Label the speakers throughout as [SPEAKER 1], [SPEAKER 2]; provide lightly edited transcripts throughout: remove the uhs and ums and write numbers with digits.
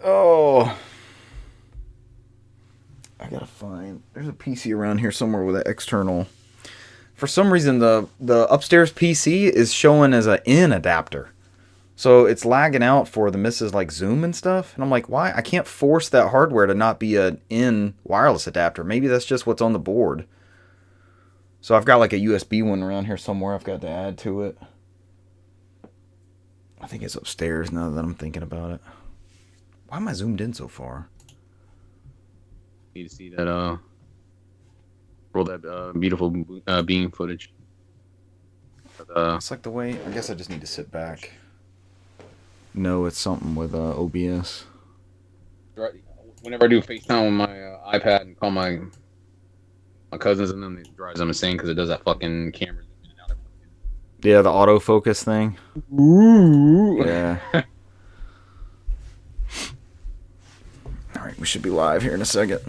[SPEAKER 1] Oh, I gotta find. There's a PC around here somewhere with an external. For some reason, the upstairs PC is showing as an in adapter, so it's lagging out for the misses like Zoom and stuff. And I'm like, why? I can't force that hardware to not be an in wireless adapter. Maybe that's just what's on the board. So I've got like a USB one around here somewhere. I've got to add to it. I think it's upstairs now that I'm thinking about it. Why am I zoomed in so far?
[SPEAKER 2] Need to see that roll that beautiful beam footage. But,
[SPEAKER 1] It's like the way. I guess I just need to sit back. No, it's something with OBS.
[SPEAKER 2] whenever I do FaceTime on my iPad and call my cousins and them, it drives them insane because it does that fucking camera.
[SPEAKER 1] Yeah, the autofocus thing.
[SPEAKER 2] Ooh.
[SPEAKER 1] Yeah. All right, we should be live here in a second.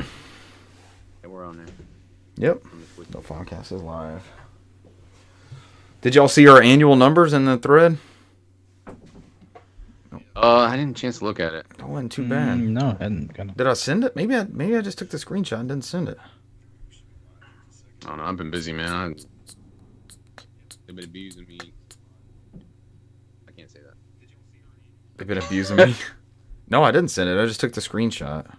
[SPEAKER 2] Yeah, we're on there.
[SPEAKER 1] Yep. NOFODcast is live. Did y'all see our annual numbers in the thread?
[SPEAKER 2] I didn't chance to look at it.
[SPEAKER 1] That wasn't too bad.
[SPEAKER 3] No, I hadn't. Kinda...
[SPEAKER 1] Did I send it? Maybe I just took the screenshot and didn't send it.
[SPEAKER 2] I don't know. I've been busy, man. They've been abusing me. I can't say that.
[SPEAKER 1] They've been abusing me. No, I didn't send it. I just took the screenshot.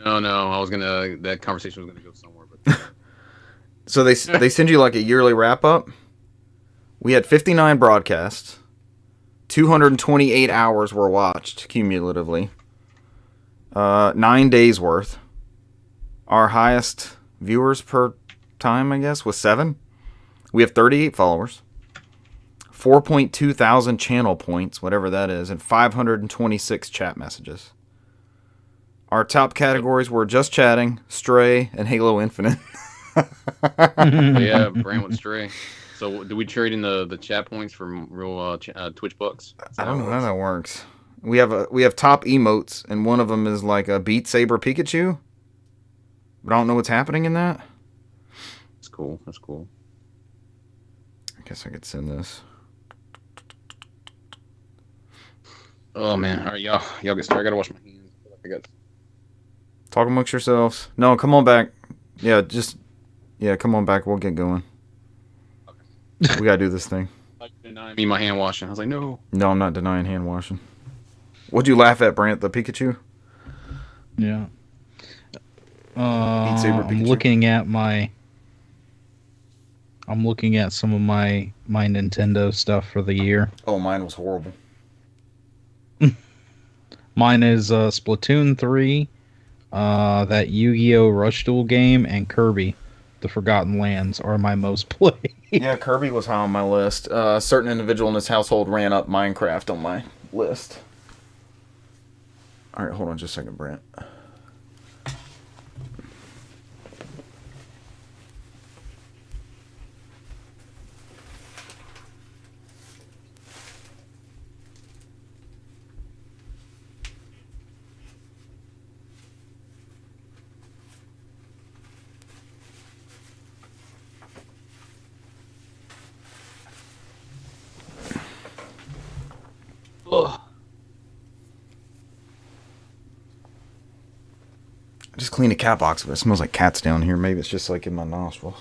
[SPEAKER 2] No. I was gonna. That conversation was gonna go somewhere, but.
[SPEAKER 1] So they send you like a yearly wrap up. We had 59 broadcasts. 228 hours were watched cumulatively. 9 days worth. Our highest viewers per time, I guess, was 7. We have 38 followers. 4.2 thousand channel points, whatever that is, and 526 chat messages. Our top categories were Just Chatting, Stray, and Halo Infinite.
[SPEAKER 2] Yeah, Brand went stray. So, do we trade in the chat points for real Twitch bucks?
[SPEAKER 1] I don't know how that works. We have top emotes, and one of them is like a Beat Saber Pikachu. But I don't know what's happening in that.
[SPEAKER 2] That's cool. That's cool.
[SPEAKER 1] I guess I could send this.
[SPEAKER 2] Oh man! All right, y'all get started. I gotta wash my hands. I got.
[SPEAKER 1] Talk amongst yourselves. No, come on back. Yeah, come on back. We'll get going. Okay. We gotta do this thing.
[SPEAKER 2] Like denying me my hand washing. I was like, no.
[SPEAKER 1] No, I'm not denying hand washing. What'd you laugh at, Brant? The Pikachu?
[SPEAKER 3] Yeah.
[SPEAKER 1] Beat Saber
[SPEAKER 3] I'm
[SPEAKER 1] Pikachu?
[SPEAKER 3] looking at some of my Nintendo stuff for the year.
[SPEAKER 1] Oh, mine was horrible.
[SPEAKER 3] Mine is Splatoon 3, that Yu-Gi-Oh! Rush Duel game, and Kirby, The Forgotten Lands are my most played.
[SPEAKER 1] Yeah, Kirby was high on my list. A certain individual in his household ran up Minecraft on my list. All right, hold on just a second, Brant.
[SPEAKER 2] Ugh.
[SPEAKER 1] I just cleaned a cat box, but it smells like cats down here. Maybe it's just like in my nostrils.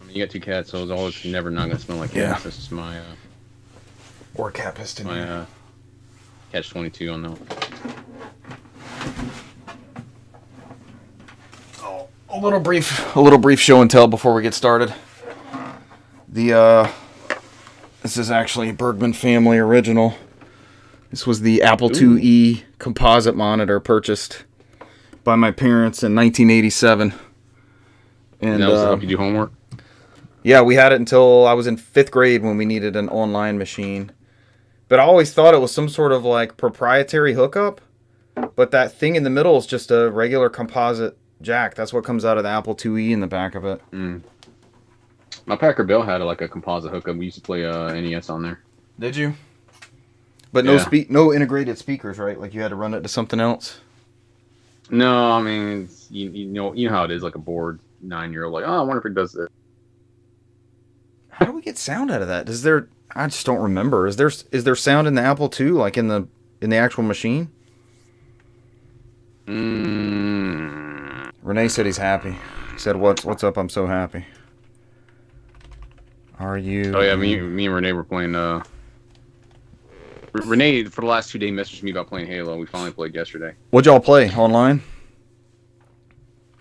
[SPEAKER 2] I mean, you got 2 cats, so it's always never not gonna smell like
[SPEAKER 1] Yeah.
[SPEAKER 2] cats. This is my
[SPEAKER 1] Or a cat pissed in here.
[SPEAKER 2] my catch-22 on that one.
[SPEAKER 1] Oh, a little brief show and tell before we get started. This is actually a Bergman family original. This was the Apple IIe composite monitor purchased by my parents in 1987. And
[SPEAKER 2] that was to help you do homework?
[SPEAKER 1] yeah, we had it until I was in 5th grade when we needed an online machine. But I always thought it was some sort of like proprietary hookup. But that thing in the middle is just a regular composite jack. That's what comes out of the Apple IIe in the back of it.
[SPEAKER 2] Mm. My Packard Bell had like a composite hookup. We used to play NES on there.
[SPEAKER 1] Did you? But
[SPEAKER 2] Yeah.
[SPEAKER 1] no integrated speakers, right? Like you had to run it to something else?
[SPEAKER 2] No, I mean, you know how it is, like a bored 9-year-old, like, oh, I wonder if it does this.
[SPEAKER 1] How do we get sound out of that? I just don't remember. Is there sound in the Apple II, like in the actual machine? Renee said he's happy. He said, "What's up? I'm so happy." Are you?
[SPEAKER 2] Oh yeah, me and Renee were playing. Renee for the last 2 days messaged me about playing Halo. We finally played yesterday.
[SPEAKER 1] What'd y'all play online?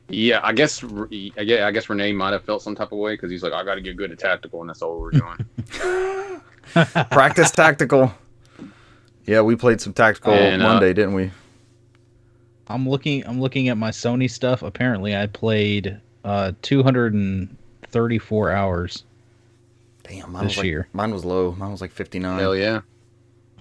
[SPEAKER 2] Yeah, I guess Renee might have felt some type of way because he's like, I got to get good at tactical, and that's all we were doing.
[SPEAKER 1] Practice tactical. Yeah, we played some tactical Monday, didn't we?
[SPEAKER 3] I'm looking at my Sony stuff. Apparently, I played 234 hours.
[SPEAKER 1] Damn,
[SPEAKER 3] this year.
[SPEAKER 1] Mine was low. Mine was like 59.
[SPEAKER 2] Hell yeah.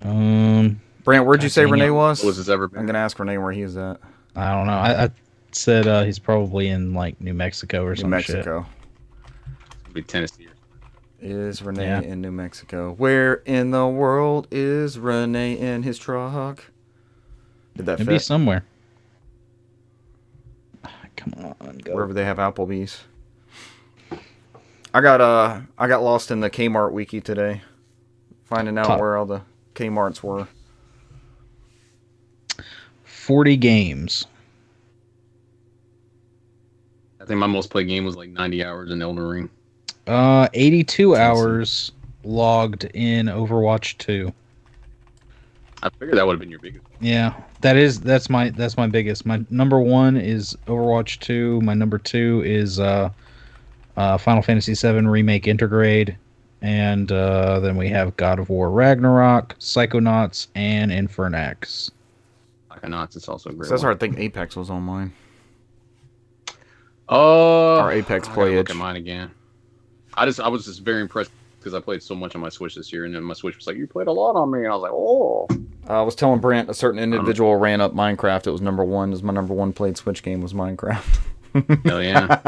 [SPEAKER 1] Brant, where'd you say Renee was?
[SPEAKER 2] Closest it's ever been.
[SPEAKER 1] I'm gonna ask Renee where he's at.
[SPEAKER 3] I don't know. I said he's probably in like New Mexico or some shit.
[SPEAKER 1] New Mexico.
[SPEAKER 2] It'll be Tennessee.
[SPEAKER 1] Is Renee in New Mexico? Where in the world is Renee in his truck? Did that
[SPEAKER 3] It'd
[SPEAKER 1] fit?
[SPEAKER 3] be somewhere. Come on, go.
[SPEAKER 1] Wherever they have Applebee's. I got lost in the Kmart wiki today, finding out where all the Kmarts were.
[SPEAKER 3] 40 games.
[SPEAKER 2] I think my most played game was like 90 hours in Elden Ring.
[SPEAKER 3] 82 hours logged in Overwatch 2.
[SPEAKER 2] I figured that would have been your biggest.
[SPEAKER 3] Yeah, that's my biggest. My number 1 is Overwatch 2. My number 2 is Final Fantasy VII Remake Intergrade, and then we have God of War Ragnarok, Psychonauts, and Infernax.
[SPEAKER 2] Psychonauts is also a great.
[SPEAKER 1] So that's hard. I think Apex was on mine.
[SPEAKER 2] Our
[SPEAKER 1] Apex
[SPEAKER 2] I
[SPEAKER 1] play.
[SPEAKER 2] Look at mine again. I was just very impressed because I played so much on my Switch this year, and then my Switch was like, "You played a lot on me," and I was like, "Oh."
[SPEAKER 1] I was telling Brant a certain individual ran up Minecraft. It was number 1. It was my number 1 played Switch game was Minecraft.
[SPEAKER 2] Hell yeah.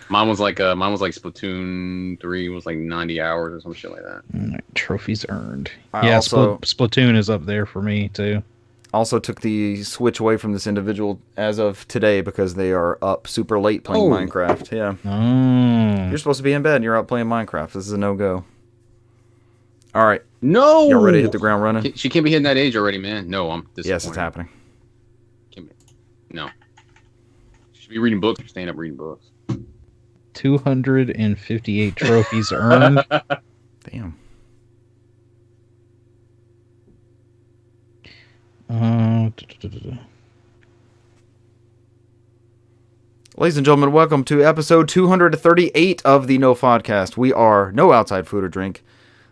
[SPEAKER 2] Mine was like Splatoon 3 was like 90 hours or some shit like that.
[SPEAKER 3] Right, trophies earned.
[SPEAKER 1] Also,
[SPEAKER 3] Splatoon is up there for me too.
[SPEAKER 1] Also took the Switch away from this individual as of today because they are up super late playing Minecraft. Yeah.
[SPEAKER 3] Oh.
[SPEAKER 1] You're supposed to be in bed and you're out playing Minecraft. This is a no-go. All right.
[SPEAKER 2] No!
[SPEAKER 1] Y'all ready to hit the ground running?
[SPEAKER 2] She can't be hitting that age already, man. No, I'm disappointed.
[SPEAKER 1] Yes, it's happening.
[SPEAKER 2] No. She should be reading books or staying up reading books.
[SPEAKER 3] 258 trophies earned.
[SPEAKER 1] Damn. Ladies and gentlemen, welcome to episode 238 of the NOFODcast. We are No Outside Food or Drink,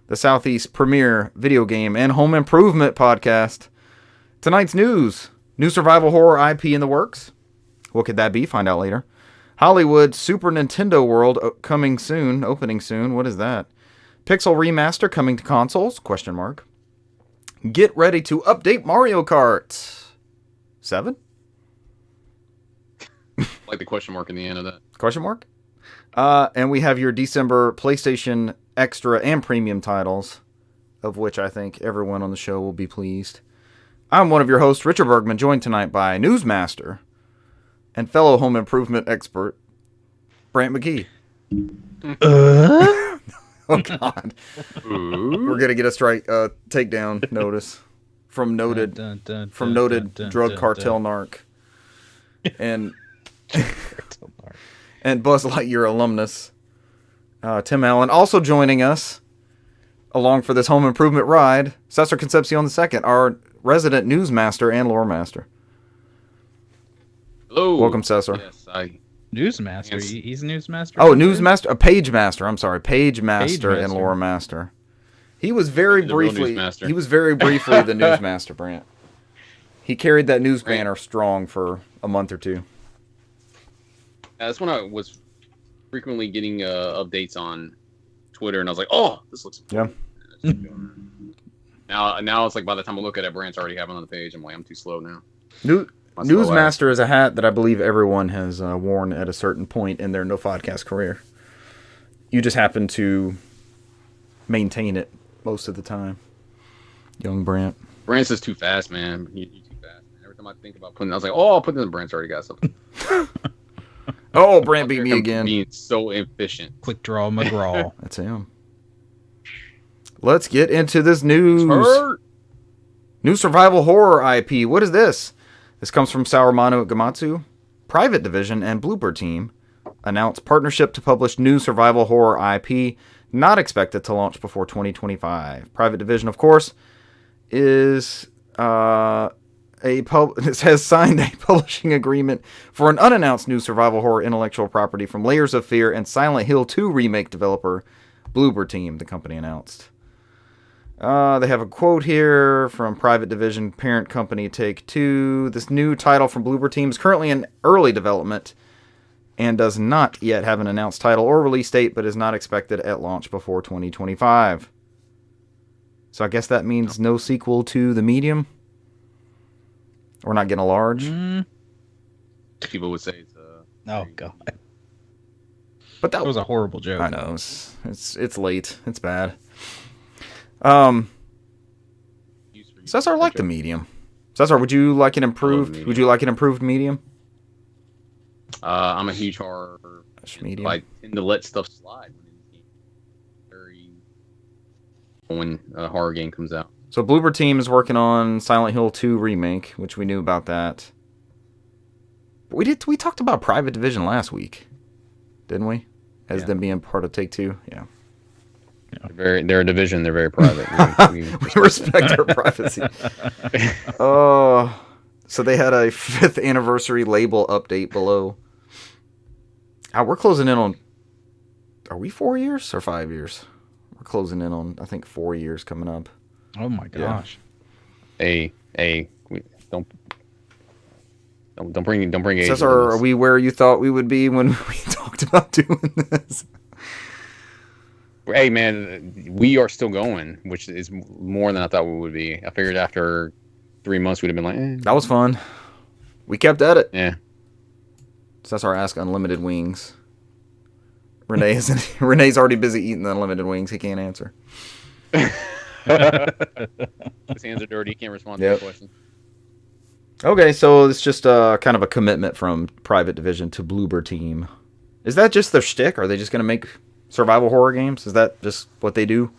[SPEAKER 1] the Southeast premier video game and home improvement podcast. Tonight's news. New survival horror IP in the works. What could that be? Find out later. Hollywood Super Nintendo World opening soon. What is that? Pixel remaster coming to consoles? ? Get ready to update Mario Kart 7?
[SPEAKER 2] Like the question mark in the end of that. ?
[SPEAKER 1] And we have your December PlayStation Extra and Premium titles, of which I think everyone on the show will be pleased. I'm one of your hosts, Richard Bergman, joined tonight by Newsmaster and fellow home improvement expert, Brant McGee. Oh, God. We're going to get a strike takedown notice from noted drug cartel narc and and Buzz Lightyear alumnus Tim Allen. Also joining us along for this home improvement ride, Cesar Concepcion II, our resident newsmaster and lore master.
[SPEAKER 2] Hello.
[SPEAKER 1] Welcome, Cesar.
[SPEAKER 2] Yes,
[SPEAKER 3] Newsmaster. He's a newsmaster.
[SPEAKER 1] Oh, newsmaster, a page master. I'm sorry, page master and lore master. He was very briefly. He was very briefly the newsmaster, Brant. He carried that news banner strong for a month or two.
[SPEAKER 2] That's when I was frequently getting updates on Twitter, and I was like, "Oh, this looks important." Yeah. Now it's like by the time I look at it, Brant's already having on the page. I'm like, I'm too slow now.
[SPEAKER 1] Newsmaster is a hat that I believe everyone has worn at a certain point in their NOFODcast career. You just happen to maintain it most of the time, young Brant.
[SPEAKER 2] Brant's is too fast, man. You're too fast. Every time I think about putting, I was like, "Oh, I'll put this in." Brant's already got something.
[SPEAKER 1] Oh, Brant beat me again.
[SPEAKER 2] Being so efficient.
[SPEAKER 3] Quick draw McGraw.
[SPEAKER 1] That's him. let's get into this news.
[SPEAKER 2] Hurt.
[SPEAKER 1] New survival horror IP. What is this? This comes from Saurumano Gamatsu. Private Division and Bloober Team announced partnership to publish new survival horror IP, not expected to launch before 2025. Private Division, of course, is it has signed a publishing agreement for an unannounced new survival horror intellectual property from Layers of Fear and Silent Hill 2 remake developer Bloober Team, the company announced. They have a quote here from Private Division parent company Take-Two. This new title from Bloober Team is currently in early development and does not yet have an announced title or release date, but is not expected at launch before 2025. So I guess that means no sequel to The Medium? We're not getting a large?
[SPEAKER 2] People would say it's
[SPEAKER 3] Oh god,
[SPEAKER 1] But
[SPEAKER 3] that was a horrible joke.
[SPEAKER 1] I know. It's late. It's bad. Cesar liked The Medium. Cesar, would you like an improved? Would you like an improved Medium?
[SPEAKER 2] I'm a huge horror.
[SPEAKER 1] Medium.
[SPEAKER 2] I tend to let stuff slide when a horror game comes out.
[SPEAKER 1] So Bloober Team is working on Silent Hill 2 remake, which we knew about that. But we talked about Private Division last week, didn't we? As them being part of Take-Two. Yeah.
[SPEAKER 2] They're a division. They're very private.
[SPEAKER 1] We respect their privacy. Oh, so they had a 5th anniversary label update below. We're closing in on. Are we 4 years or 5 years? We're closing in on, I think, 4 years coming up.
[SPEAKER 3] Oh my gosh!
[SPEAKER 2] Don't bring age.
[SPEAKER 1] Cesar, are we where you thought we would be when we talked about doing this?
[SPEAKER 2] Hey man, we are still going, which is more than I thought we would be. I figured after 3 months we'd have been like,
[SPEAKER 1] That was fun. We kept at it.
[SPEAKER 2] Yeah.
[SPEAKER 1] Cesar asked unlimited wings. Renee's already busy eating the unlimited wings. He can't answer.
[SPEAKER 2] His hands are dirty. He can't respond to that question.
[SPEAKER 1] Okay, so it's just kind of a commitment from Private Division to Bloober Team. Is that just their shtick? Are they just going to make survival horror games? Is that just what they do?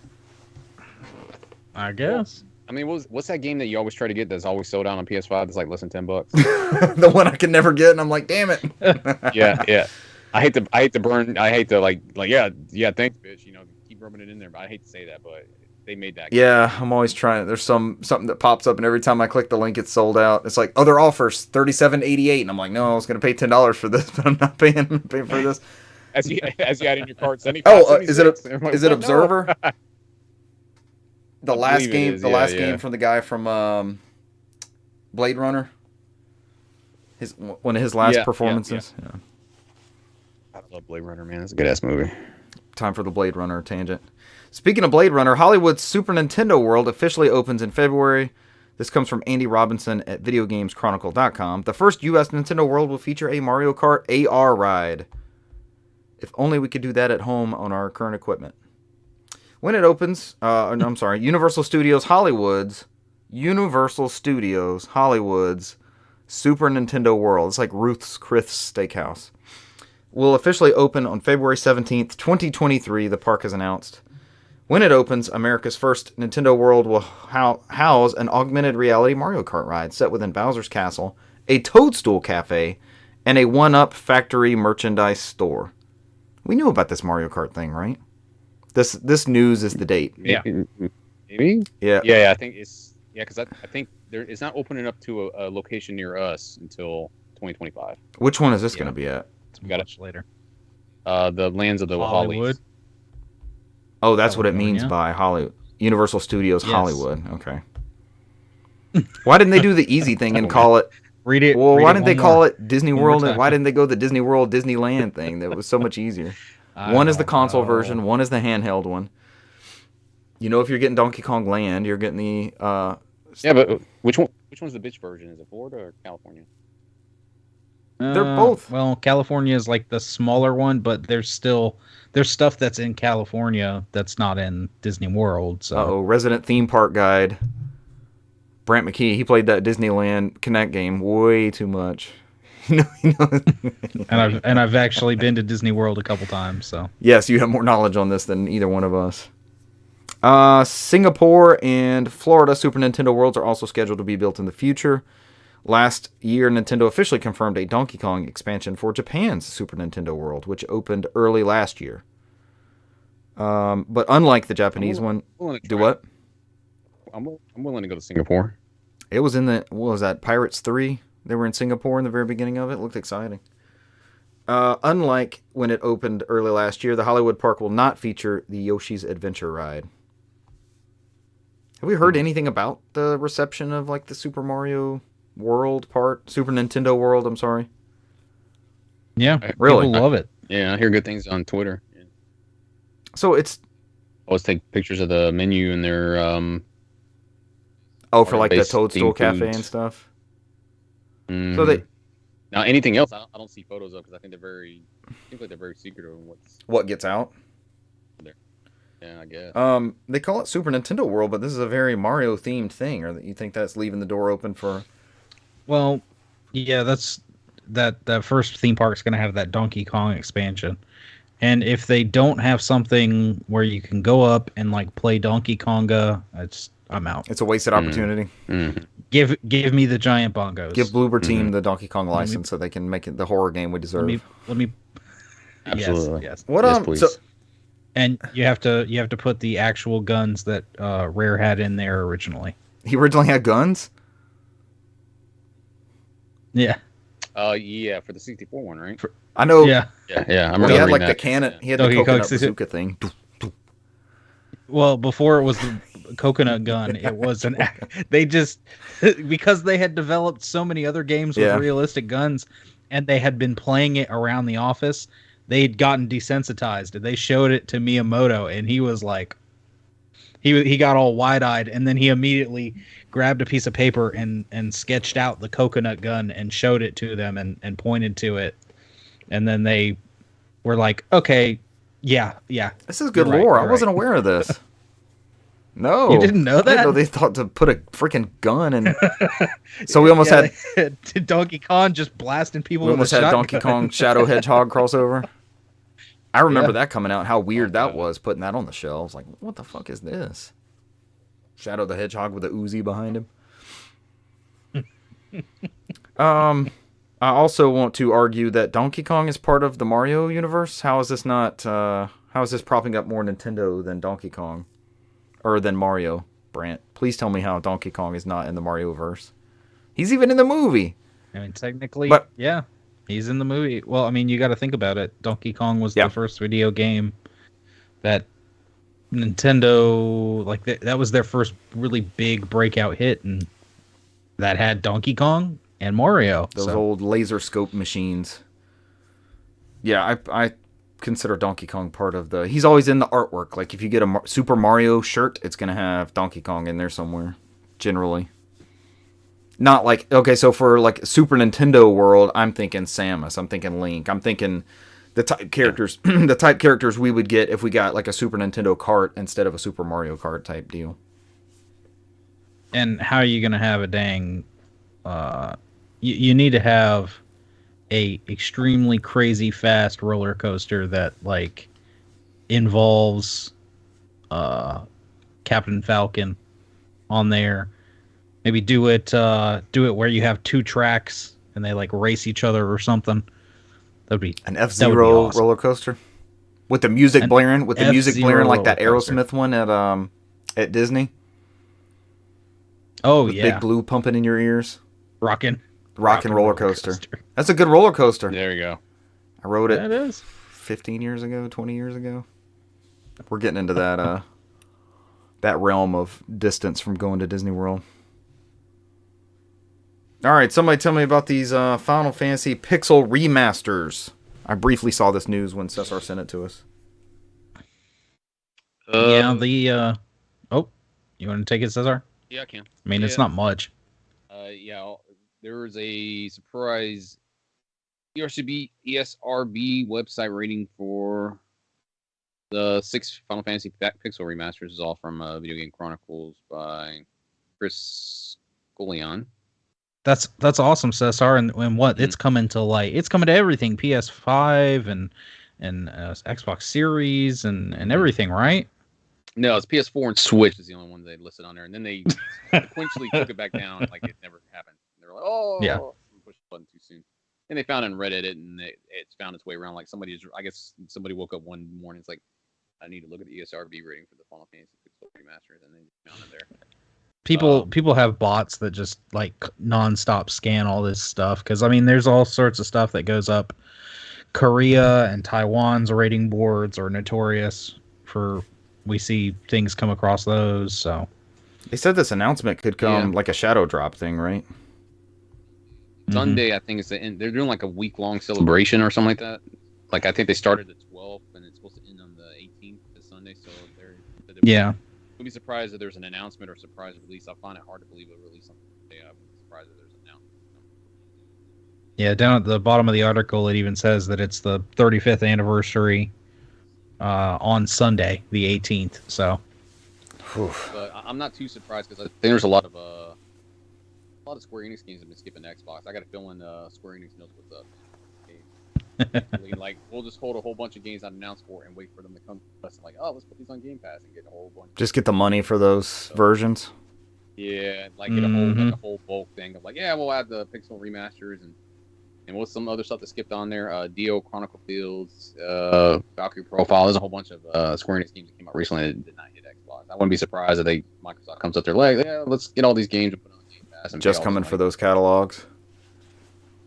[SPEAKER 3] I guess.
[SPEAKER 2] I mean, what's that game that you always try to get that's always sold out on PS5 that's like less than $10?
[SPEAKER 1] The one I can never get, and I'm like, damn it.
[SPEAKER 2] Yeah. I hate to burn. I hate to like yeah. Thanks, bitch. You know, keep rubbing it in there. But I hate to say that, but they made that game.
[SPEAKER 1] Yeah, I'm always trying. There's something that pops up, and every time I click the link, it's sold out. It's like other offers, $37.88, and I'm like, no, I was gonna pay $10 for this, but I'm not paying for this.
[SPEAKER 2] As you add in your cart,
[SPEAKER 1] is it Observer?
[SPEAKER 2] No.
[SPEAKER 1] The last game, game from the guy from Blade Runner. One of his last performances. Yeah.
[SPEAKER 2] I love Blade Runner, man. It's a good ass movie.
[SPEAKER 1] Time for the Blade Runner tangent. Speaking of Blade Runner, Hollywood's Super Nintendo World officially opens in February. This comes from Andy Robinson at VideoGamesChronicle.com. The first U.S. Nintendo World will feature a Mario Kart AR ride. If only we could do that at home on our current equipment. When it opens, Universal Studios Hollywood's Super Nintendo World. It's like Ruth's Chris Steakhouse. Will officially open on February 17th, 2023, the park has announced. When it opens, America's first Nintendo World will house an augmented reality Mario Kart ride set within Bowser's Castle, a Toadstool Cafe, and a 1-Up Factory merchandise store. We knew about this Mario Kart thing, right? This news is the date.
[SPEAKER 2] Yeah. Maybe?
[SPEAKER 1] Yeah.
[SPEAKER 2] Yeah, I think it's... Yeah, because I think it's not opening up to a location near us until 2025.
[SPEAKER 1] Which one is this going to be at?
[SPEAKER 3] We got it later.
[SPEAKER 2] The lands of the
[SPEAKER 3] Hollywood.
[SPEAKER 2] Hollies.
[SPEAKER 1] Oh, that's what it means by Hollywood. Universal Studios Hollywood. Okay. Why didn't they do the easy thing and call it...
[SPEAKER 3] Read it.
[SPEAKER 1] Well, why didn't they call
[SPEAKER 3] more.
[SPEAKER 1] it Disney World? And why didn't they go the Disney World Disneyland thing? That was so much easier. One is the console version. One is the handheld one. You know, if you're getting Donkey Kong Land, you're getting the...
[SPEAKER 2] Yeah, but which one's the bitch version? Is it Florida or California?
[SPEAKER 1] They're both.
[SPEAKER 3] Well, California is like the smaller one, but there's stuff that's in California that's not in Disney World. So,
[SPEAKER 1] resident theme park guide Brant McKee, he played that Disneyland Connect game way too much.
[SPEAKER 3] And I've actually been to Disney World a couple times. So
[SPEAKER 1] yes, you have more knowledge on this than either one of us. Singapore and Florida Super Nintendo Worlds are also scheduled to be built in the future. Last year, Nintendo officially confirmed a Donkey Kong expansion for Japan's Super Nintendo World, which opened early last year. But unlike the Japanese one, do what?
[SPEAKER 2] I'm willing to go to Singapore.
[SPEAKER 1] It was in what was that, Pirates 3? They were in Singapore in the very beginning of it. It looked exciting. Unlike when it opened early last year, the Hollywood Park will not feature the Yoshi's Adventure Ride. Have we heard anything about the reception of like the Super Mario World part? Super Nintendo World, I'm sorry.
[SPEAKER 3] Yeah,
[SPEAKER 1] really?
[SPEAKER 3] People love it.
[SPEAKER 2] Yeah, I hear good things on Twitter. Yeah.
[SPEAKER 1] So it's...
[SPEAKER 2] Always take pictures of the menu and their...
[SPEAKER 1] for like the Toadstool Cafe and stuff?
[SPEAKER 2] Mm-hmm.
[SPEAKER 1] So they...
[SPEAKER 2] Now, anything else, I don't see photos of because I think they're very... seems like they're very secretive on
[SPEAKER 1] what gets out.
[SPEAKER 2] Yeah, I guess.
[SPEAKER 1] They call it Super Nintendo World, but this is a very Mario themed thing. Or you think that's leaving the door open for?
[SPEAKER 3] Well, yeah, that's that first theme park is going to have that Donkey Kong expansion, and if they don't have something where you can go up and like play Donkey Konga, I'm out.
[SPEAKER 1] It's a wasted opportunity.
[SPEAKER 2] Mm.
[SPEAKER 3] Give me the giant bongos.
[SPEAKER 1] Give Bloober Team the Donkey Kong license so they can make it the horror game we deserve.
[SPEAKER 3] Let me.
[SPEAKER 2] Absolutely.
[SPEAKER 3] Yes.
[SPEAKER 1] What
[SPEAKER 2] yes, please.
[SPEAKER 1] So,
[SPEAKER 3] and you have to put the actual guns that Rare had in there originally.
[SPEAKER 1] He originally had guns?
[SPEAKER 3] Yeah.
[SPEAKER 2] Yeah, for the 64 one, right?
[SPEAKER 1] I know.
[SPEAKER 3] Yeah.
[SPEAKER 2] Yeah.
[SPEAKER 1] Well, he had like the cannon. Yeah. He had
[SPEAKER 3] Donkey
[SPEAKER 1] the coconut
[SPEAKER 3] Kong
[SPEAKER 1] bazooka thing.
[SPEAKER 3] Well, before it was the coconut gun, it was they just because they had developed so many other games with realistic guns, and they had been playing it around the office. They'd gotten desensitized, and they showed it to Miyamoto, and he was like, he got all wide-eyed, and then he immediately grabbed a piece of paper and sketched out the coconut gun and showed it to them and pointed to it, and then they were like, okay, yeah.
[SPEAKER 1] This is good lore. I wasn't aware of this. No.
[SPEAKER 3] You didn't know that?
[SPEAKER 1] I didn't know they thought to put a freaking gun in. So we almost had
[SPEAKER 3] Donkey Kong just blasting people.
[SPEAKER 1] We almost had
[SPEAKER 3] shotgun.
[SPEAKER 1] Donkey Kong Shadow Hedgehog crossover. I remember that coming out. How weird that was, putting that on the shelves. Like, what the fuck is this? Shadow the Hedgehog with a Uzi behind him. I also want to argue that Donkey Kong is part of the Mario universe. How is this not? How is this propping up more Nintendo than Donkey Kong, or than Mario? Brant, please tell me how Donkey Kong is not in the Mario verse. He's even in the movie.
[SPEAKER 3] I mean, technically, yeah, he's in the movie. Well, I mean, you got to think about it. Donkey Kong was the first video game that Nintendo, like, that was their first really big breakout hit, and that had Donkey Kong and Mario.
[SPEAKER 1] Those old laser scope machines. Yeah, I consider Donkey Kong part of the... He's always in the artwork. Like, if you get a Super Mario shirt, it's going to have Donkey Kong in there somewhere, generally. Not like... Okay, so for, like, Super Nintendo World, I'm thinking Samus. I'm thinking Link. I'm thinking the type characters the type characters we would get if we got, like, a Super Nintendo Kart instead of a Super Mario Kart type deal.
[SPEAKER 3] And how are you going to have a dang... You need to have a extremely crazy fast roller coaster that like involves Captain Falcon on there. Maybe do it where you have two tracks and they like race each other or something. That'd be
[SPEAKER 1] an F-Zero awesome. Roller coaster with the music blaring, like that Aerosmith one at Disney.
[SPEAKER 3] Oh,
[SPEAKER 1] with
[SPEAKER 3] yeah,
[SPEAKER 1] big glue pumping in your ears.
[SPEAKER 3] Rockin'
[SPEAKER 1] roller coaster. That's a good roller coaster.
[SPEAKER 2] There you go.
[SPEAKER 1] I rode it.
[SPEAKER 3] That is
[SPEAKER 1] 15 years ago, 20 years ago. We're getting into that that realm of distance from going to Disney World. All right, somebody tell me about these Final Fantasy Pixel remasters. I briefly saw this news when Cesar sent it to us.
[SPEAKER 3] Yeah, the oh, you want to take it, Cesar?
[SPEAKER 2] Yeah, I can.
[SPEAKER 3] I mean, it's not much.
[SPEAKER 2] Yeah, there was a surprise ESRB website rating for the 6 Final Fantasy Pixel remasters. Is all from Video Game Chronicles by Chris Golion.
[SPEAKER 3] That's awesome, Cesar. And what it's coming to everything, PS5 and Xbox Series and everything, right?
[SPEAKER 2] No, it's PS4 and Switch is the only one they listed on there, and then they sequentially took it back down like it never happened. They were like, "Oh,
[SPEAKER 3] Yeah.
[SPEAKER 2] we pushed the button too soon." And they found it on Reddit, and it's found its way around. Like I guess somebody woke up one morning, it's like, I need to look at the ESRB rating for the Final Fantasy Remasters, and then found it there.
[SPEAKER 3] People have bots that just like nonstop scan all this stuff because I mean, there's all sorts of stuff that goes up. Korea and Taiwan's rating boards are notorious for. We see things come across those, so
[SPEAKER 1] They said this announcement could come like a shadow drop thing, right?
[SPEAKER 2] Sunday, I think they're doing like a week-long celebration or something like that. Like I think they started the 12th, and it's supposed to end on the 18th this Sunday. So
[SPEAKER 3] yeah.
[SPEAKER 2] I'd be surprised if there's an announcement or surprise release. I find it hard to believe it'll release something today. I would be surprised if there's an announcement.
[SPEAKER 3] Yeah, down at the bottom of the article, it even says that it's the 35th anniversary on Sunday, the 18th. So,
[SPEAKER 2] but I'm not too surprised because I think there's a lot of Square Enix games have been skipping Xbox. I got a feeling Square Enix knows what's up. Like we'll just hold a whole bunch of games not announced for and wait for them to come to us. Like, oh, let's put these on Game Pass and get a whole bunch.
[SPEAKER 1] Just get the money for those versions.
[SPEAKER 2] Yeah, like get a whole bulk thing of like, yeah, we'll add the Pixel remasters and what's some other stuff that skipped on there? Dio Chronicle Fields, Valkyrie Profile. There's a whole bunch of Square Enix games that came out recently that did not hit Xbox. I wouldn't be surprised if Microsoft comes up their leg. Yeah, let's get all these games and put them on Game Pass. And
[SPEAKER 1] just coming for those catalogs.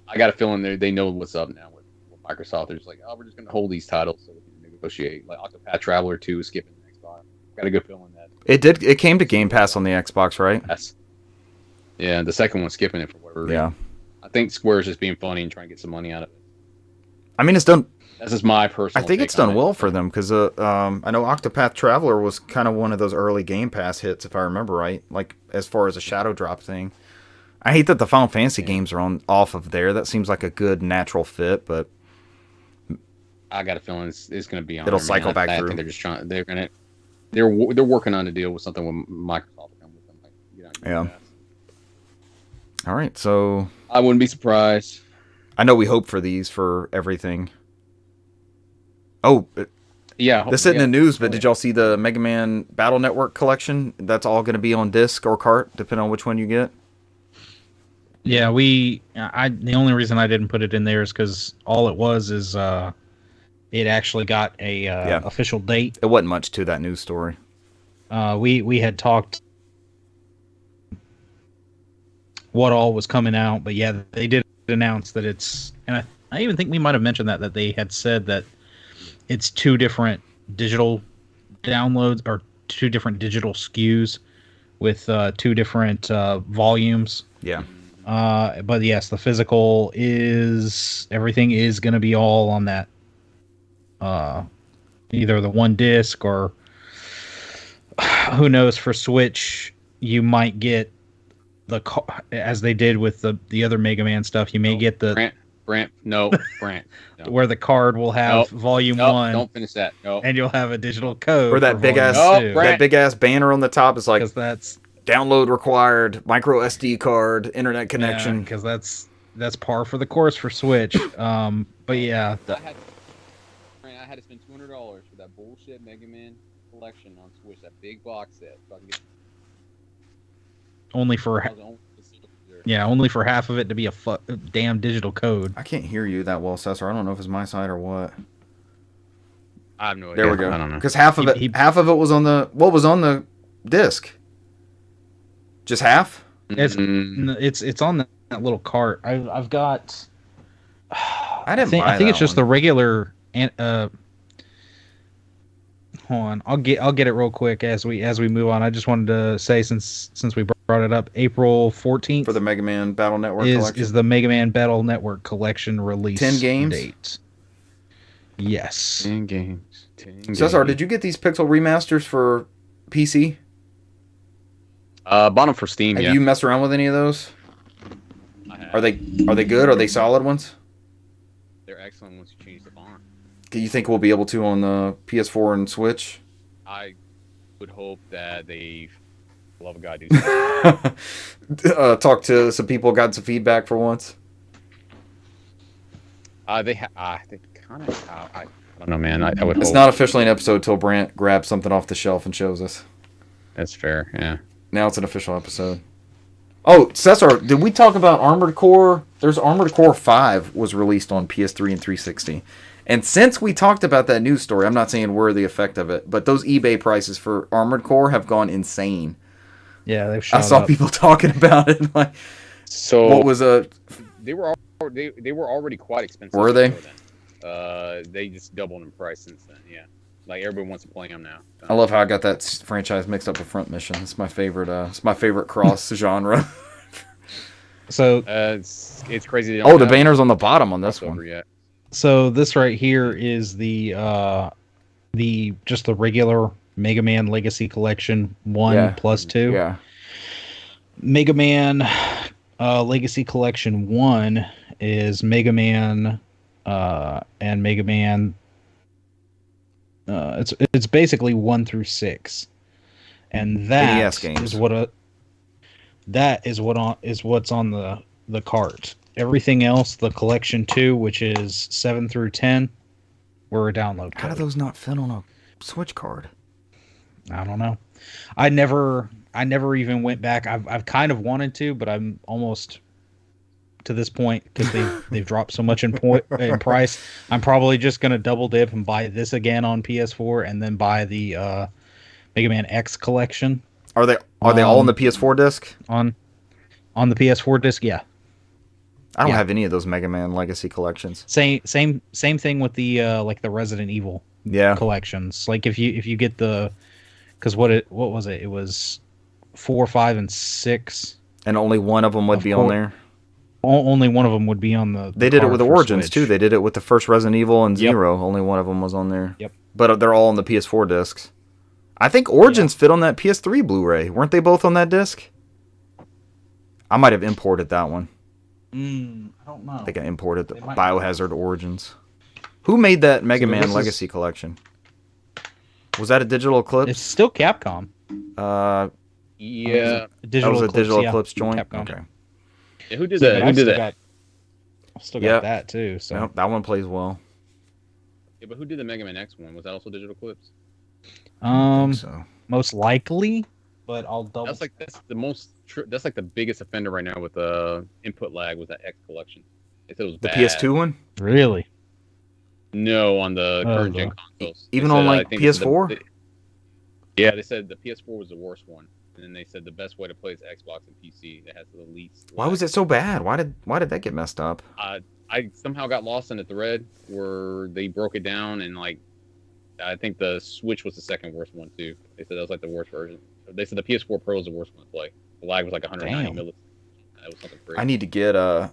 [SPEAKER 2] I got a feeling they know what's up now with Microsoft. They're just like, oh, we're just going to hold these titles so we can negotiate. Like Octopath Traveler 2 is skipping Xbox. Got a good feeling that
[SPEAKER 1] it came to Game Pass on the Xbox, right?
[SPEAKER 2] Yeah, the second one's skipping it for whatever reason.
[SPEAKER 1] Yeah.
[SPEAKER 2] I think Square's just being funny and trying to get some money out of it.
[SPEAKER 1] I mean, it's done.
[SPEAKER 2] That's just my personal.
[SPEAKER 1] I think it's done well for them because I know Octopath Traveler was kind of one of those early Game Pass hits, if I remember right. Like as far as a shadow drop thing. I hate that the Final Fantasy games are off of there. That seems like a good natural fit, but
[SPEAKER 2] I got a feeling it's going to be on.
[SPEAKER 1] It'll cycle back through.
[SPEAKER 2] I think they're just trying. They're working on a deal with something with Microsoft to come with them. Like,
[SPEAKER 1] yeah. All right, so
[SPEAKER 2] I wouldn't be surprised.
[SPEAKER 1] I know we hope for these for everything. Oh,
[SPEAKER 2] yeah.
[SPEAKER 1] This isn't in the news, but did y'all see the Mega Man Battle Network collection? That's all going to be on disc or cart, depending on which one you get.
[SPEAKER 3] Yeah, the only reason I didn't put it in there is because all it was is it actually got a official date.
[SPEAKER 1] It wasn't much to that news story.
[SPEAKER 3] We had talked what all was coming out, but yeah, they did announce that it's, and I even think we might have mentioned that they had said that it's 2 different digital downloads or 2 different digital SKUs with 2 different volumes.
[SPEAKER 1] Yeah.
[SPEAKER 3] But yes, the physical everything is going to be all on that. Either the one disc or who knows, for Switch, you might get as they did with the other Mega Man stuff. You may get the
[SPEAKER 2] Brant. No.
[SPEAKER 3] Where the card will have Volume 1.
[SPEAKER 2] Don't finish that. No.
[SPEAKER 3] And you'll have a digital code.
[SPEAKER 1] Or that big ass banner on the top is like
[SPEAKER 3] that's
[SPEAKER 1] download required, micro SD card, internet connection.
[SPEAKER 3] Because that's par for the course for Switch. But yeah,
[SPEAKER 2] I had to spend $200 for that bullshit Mega Man collection on Switch, that big box set. So I can get
[SPEAKER 3] only for half of it to be a damn digital code.
[SPEAKER 1] I can't hear you that well, Cesar. I don't know if it's my side or what.
[SPEAKER 2] I have no idea.
[SPEAKER 1] There we go.
[SPEAKER 2] I don't know.
[SPEAKER 1] Because half of it was on the disc. Just half?
[SPEAKER 3] It's on that little cart. I've got.
[SPEAKER 1] I think
[SPEAKER 3] it's just the regular. Hold on, I'll get it real quick as we move on. I just wanted to say since we brought it up, April 14th
[SPEAKER 1] for the Mega Man Battle Network collection
[SPEAKER 3] is the Mega Man Battle Network collection release
[SPEAKER 1] 10 games
[SPEAKER 3] date. Yes,
[SPEAKER 2] 10 games.
[SPEAKER 1] Cesar, did you get these Pixel remasters for PC?
[SPEAKER 2] Bought them for Steam.
[SPEAKER 1] Have you messed around with any of those? Are they good? Are they solid ones?
[SPEAKER 2] They're excellent once you change the font.
[SPEAKER 1] Do you think we'll be able to on the PS4 and Switch?
[SPEAKER 2] I would hope that they, love of God, do something.
[SPEAKER 1] Talk to some people, got some feedback for once.
[SPEAKER 2] They kind of have. I don't know, man. I would
[SPEAKER 1] It's
[SPEAKER 2] hope.
[SPEAKER 1] not officially an episode till Brant grabs something off the shelf and shows us.
[SPEAKER 2] That's fair, yeah.
[SPEAKER 1] Now it's an official episode. Oh, Cesar, did we talk about Armored Core? There's Armored Core 5 was released on PS3 and 360. And since we talked about that news story, I'm not saying we're the effect of it, but those eBay prices for Armored Core have gone insane.
[SPEAKER 3] Yeah, they've shot
[SPEAKER 1] I saw
[SPEAKER 3] up.
[SPEAKER 1] people talking about it. Like,
[SPEAKER 2] So
[SPEAKER 1] what was a...
[SPEAKER 2] they were already quite expensive.
[SPEAKER 1] Were they?
[SPEAKER 2] before then. They just doubled in price since then. Yeah, like everybody wants to play them now.
[SPEAKER 1] I love how I got that franchise mixed up with Front Mission. It's my favorite. It's my favorite cross genre.
[SPEAKER 3] So
[SPEAKER 2] It's crazy. They don't
[SPEAKER 1] Oh, the
[SPEAKER 2] have
[SPEAKER 1] banner's on the bottom on this
[SPEAKER 2] crossover
[SPEAKER 1] one.
[SPEAKER 2] yet.
[SPEAKER 3] So this right here is the just the regular Mega Man Legacy Collection 1
[SPEAKER 1] Yeah.
[SPEAKER 3] plus 2.
[SPEAKER 1] Yeah.
[SPEAKER 3] Mega Man Legacy Collection 1 is Mega Man and Mega Man. It's basically 1 through 6, and that
[SPEAKER 1] NES games.
[SPEAKER 3] is what's on the cart. Everything else, the Collection 2, which is 7 through 10, were a download
[SPEAKER 1] How do
[SPEAKER 3] code.
[SPEAKER 1] those not fit on a Switch card?
[SPEAKER 3] I don't know. I never even went back. I've kind of wanted to, but I'm almost to this point because they've dropped so much in price. I'm probably just gonna double dip and buy this again on PS4 and then buy the Mega Man X collection
[SPEAKER 1] Are they all on the PS4 disc?
[SPEAKER 3] on the PS4 disc. Yeah,
[SPEAKER 1] I don't
[SPEAKER 3] Yeah.
[SPEAKER 1] have any of those Mega Man Legacy collections.
[SPEAKER 3] same thing with the like the Resident Evil
[SPEAKER 1] Yeah.
[SPEAKER 3] collections. Like if you get the, because what was it? It was 4, 5, and 6.
[SPEAKER 1] And only one of them would
[SPEAKER 3] Of
[SPEAKER 1] be on
[SPEAKER 3] course.
[SPEAKER 1] there.
[SPEAKER 3] Only one of them would be on the.
[SPEAKER 1] They did it
[SPEAKER 3] card
[SPEAKER 1] with the
[SPEAKER 3] for
[SPEAKER 1] Origins
[SPEAKER 3] Switch.
[SPEAKER 1] too. They did it with the first Resident Evil and
[SPEAKER 3] Yep.
[SPEAKER 1] Zero. Only one of them was on there.
[SPEAKER 3] Yep.
[SPEAKER 1] But they're all on the PS4 discs. I think Origins fit on that PS3 Blu-ray. Weren't they both on that disc? I might have imported that one.
[SPEAKER 3] I don't know.
[SPEAKER 1] I think I imported the
[SPEAKER 3] They might-
[SPEAKER 1] Biohazard Origins. Who made that Mega
[SPEAKER 3] So
[SPEAKER 1] Man
[SPEAKER 3] this is-
[SPEAKER 1] Legacy collection? Was that a Digital Eclipse?
[SPEAKER 3] It's still Capcom.
[SPEAKER 2] Yeah.
[SPEAKER 3] Digital
[SPEAKER 1] that was a
[SPEAKER 3] Eclipse,
[SPEAKER 1] Digital
[SPEAKER 3] yeah.
[SPEAKER 1] Eclipse joint.
[SPEAKER 3] Capcom.
[SPEAKER 1] Okay.
[SPEAKER 2] Yeah, who did
[SPEAKER 3] But
[SPEAKER 2] that?
[SPEAKER 3] I
[SPEAKER 2] Who did
[SPEAKER 3] still
[SPEAKER 2] that?
[SPEAKER 3] I still got
[SPEAKER 1] Yep.
[SPEAKER 3] that too. So
[SPEAKER 1] Yep, that one plays well.
[SPEAKER 2] Yeah, but who did the Mega Man X one? Was that also Digital Eclipse?
[SPEAKER 1] I think so.
[SPEAKER 3] most likely, but I'll double.
[SPEAKER 2] That's the most. That's like the biggest offender right now with input lag with that X collection. They said it was
[SPEAKER 1] The
[SPEAKER 2] bad.
[SPEAKER 1] PS2 one?
[SPEAKER 3] Really?
[SPEAKER 2] No, on the current gen consoles.
[SPEAKER 1] Even
[SPEAKER 2] They
[SPEAKER 1] on
[SPEAKER 2] said,
[SPEAKER 1] like
[SPEAKER 2] I think they said
[SPEAKER 1] PS4?
[SPEAKER 2] yeah, they said the PS4 was the worst one, and then they said the best way to play is Xbox and PC. That has the least.
[SPEAKER 1] Why was it so bad? Why did that get messed up?
[SPEAKER 2] I somehow got lost in the thread where they broke it down, and like I think the Switch was the second worst one too. They said that was like the worst version. They said the PS4 Pro was the worst one to play. The lag was like 190
[SPEAKER 3] Damn.
[SPEAKER 2] milliseconds. That was something crazy.
[SPEAKER 1] I need to get I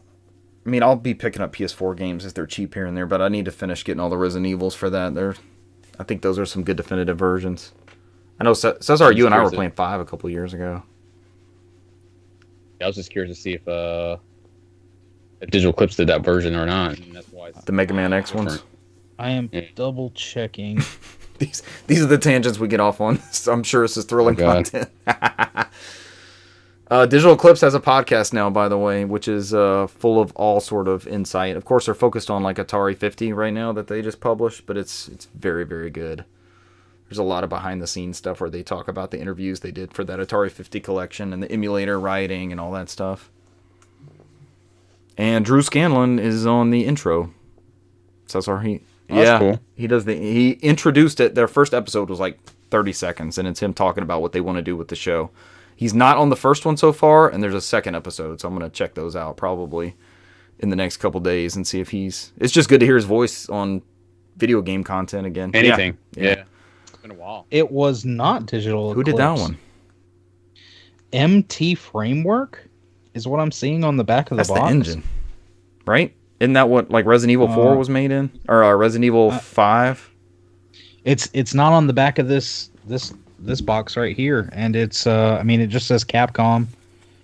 [SPEAKER 1] mean, I'll be picking up PS4 games if they're cheap here and there, but I need to finish getting all the Resident Evils for that. I think those are some good definitive versions. I know Cesar, you and I were playing 5 a couple years ago.
[SPEAKER 2] I was just curious to see if Digital Eclipse did that version or not. And that's why
[SPEAKER 1] The Mega Man X ones.
[SPEAKER 3] I am
[SPEAKER 2] Yeah.
[SPEAKER 3] double checking.
[SPEAKER 1] These are the tangents we get off on. So I'm sure this is thrilling
[SPEAKER 2] Oh, God.
[SPEAKER 1] content. Digital Eclipse has a podcast now, by the way, which is full of all sort of insight. Of course, they're focused on like Atari 50 right now that they just published, but it's very, very good. There's a lot of behind the scenes stuff where they talk about the interviews they did for that Atari 50 collection and the emulator writing and all that stuff. And Drew Scanlon is on the intro. Cesar,
[SPEAKER 2] That's cool.
[SPEAKER 1] he introduced it. Their first episode was like 30 seconds, and it's him talking about what they want to do with the show. He's not on the first one so far, and there's a second episode, so I'm going to check those out probably in the next couple days and see if he's... It's just good to hear his voice on video game content again.
[SPEAKER 2] Anything.
[SPEAKER 1] Yeah.
[SPEAKER 2] Yeah. It's been a while.
[SPEAKER 3] It was not Digital
[SPEAKER 1] Who
[SPEAKER 3] Eclipse.
[SPEAKER 1] did that one?
[SPEAKER 3] MT Framework is what I'm seeing on the back of
[SPEAKER 1] That's
[SPEAKER 3] the
[SPEAKER 1] the
[SPEAKER 3] box.
[SPEAKER 1] engine, right? Isn't that what like Resident Evil 4 was made in? Or Resident Evil 5?
[SPEAKER 3] It's not on the back of this box right here, and it's I mean it just says Capcom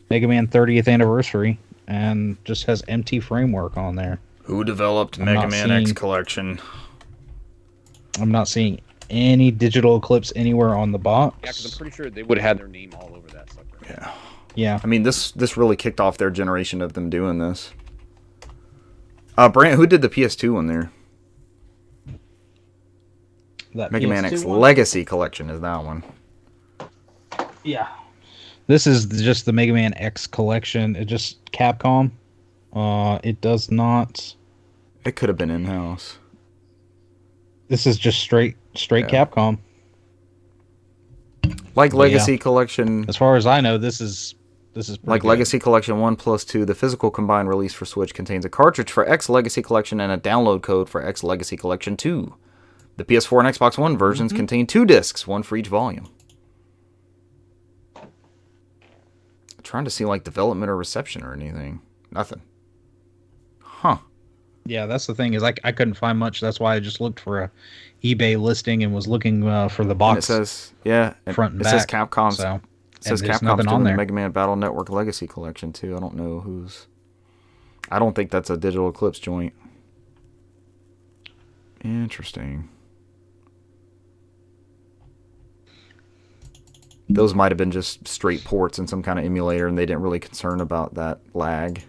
[SPEAKER 3] Mega Man 30th anniversary and just has MT Framework on there.
[SPEAKER 1] Who developed
[SPEAKER 3] I'm
[SPEAKER 1] Mega
[SPEAKER 3] not
[SPEAKER 1] Man X
[SPEAKER 3] seeing-
[SPEAKER 1] collection?
[SPEAKER 3] I'm not seeing any Digital Eclipse anywhere on the box.
[SPEAKER 2] Yeah, because I'm pretty sure they would have had their name all over that sucker.
[SPEAKER 1] Yeah.
[SPEAKER 3] Yeah.
[SPEAKER 1] I mean, this really kicked off their generation of them doing this. Brant, who did the PS2 one there?
[SPEAKER 3] That
[SPEAKER 1] Mega Man
[SPEAKER 3] PS2
[SPEAKER 1] X
[SPEAKER 3] one?
[SPEAKER 1] Legacy Collection is that one.
[SPEAKER 3] Yeah. This is just the Mega Man X collection. It just Capcom. It does not.
[SPEAKER 1] It could have been in-house.
[SPEAKER 3] This is just straight
[SPEAKER 1] Yeah.
[SPEAKER 3] Capcom.
[SPEAKER 1] Like
[SPEAKER 3] But
[SPEAKER 1] Legacy
[SPEAKER 3] yeah.
[SPEAKER 1] Collection...
[SPEAKER 3] As far as I know, this is pretty
[SPEAKER 1] Like
[SPEAKER 3] good.
[SPEAKER 1] Legacy Collection 1 plus 2, the physical combined release for Switch contains a cartridge for X Legacy Collection and a download code for X Legacy Collection 2. The PS4 and Xbox One versions contain 2 discs, one for each volume. I'm trying to see like development or reception or anything. Nothing. Huh.
[SPEAKER 3] Yeah, that's the thing is I couldn't find much. That's why I just looked for a eBay listing and was looking for the
[SPEAKER 1] And
[SPEAKER 3] box.
[SPEAKER 1] it says, yeah,
[SPEAKER 3] front and
[SPEAKER 1] it says
[SPEAKER 3] back,
[SPEAKER 1] Capcom's.
[SPEAKER 3] So,
[SPEAKER 1] It says
[SPEAKER 3] and there's
[SPEAKER 1] Capcom's
[SPEAKER 3] nothing on
[SPEAKER 1] doing the
[SPEAKER 3] there.
[SPEAKER 1] Mega Man Battle Network Legacy Collection too. I don't know who's. I don't think that's a Digital Eclipse joint. Interesting. Those might have been just straight ports in some kind of emulator, and they didn't really concern about that lag.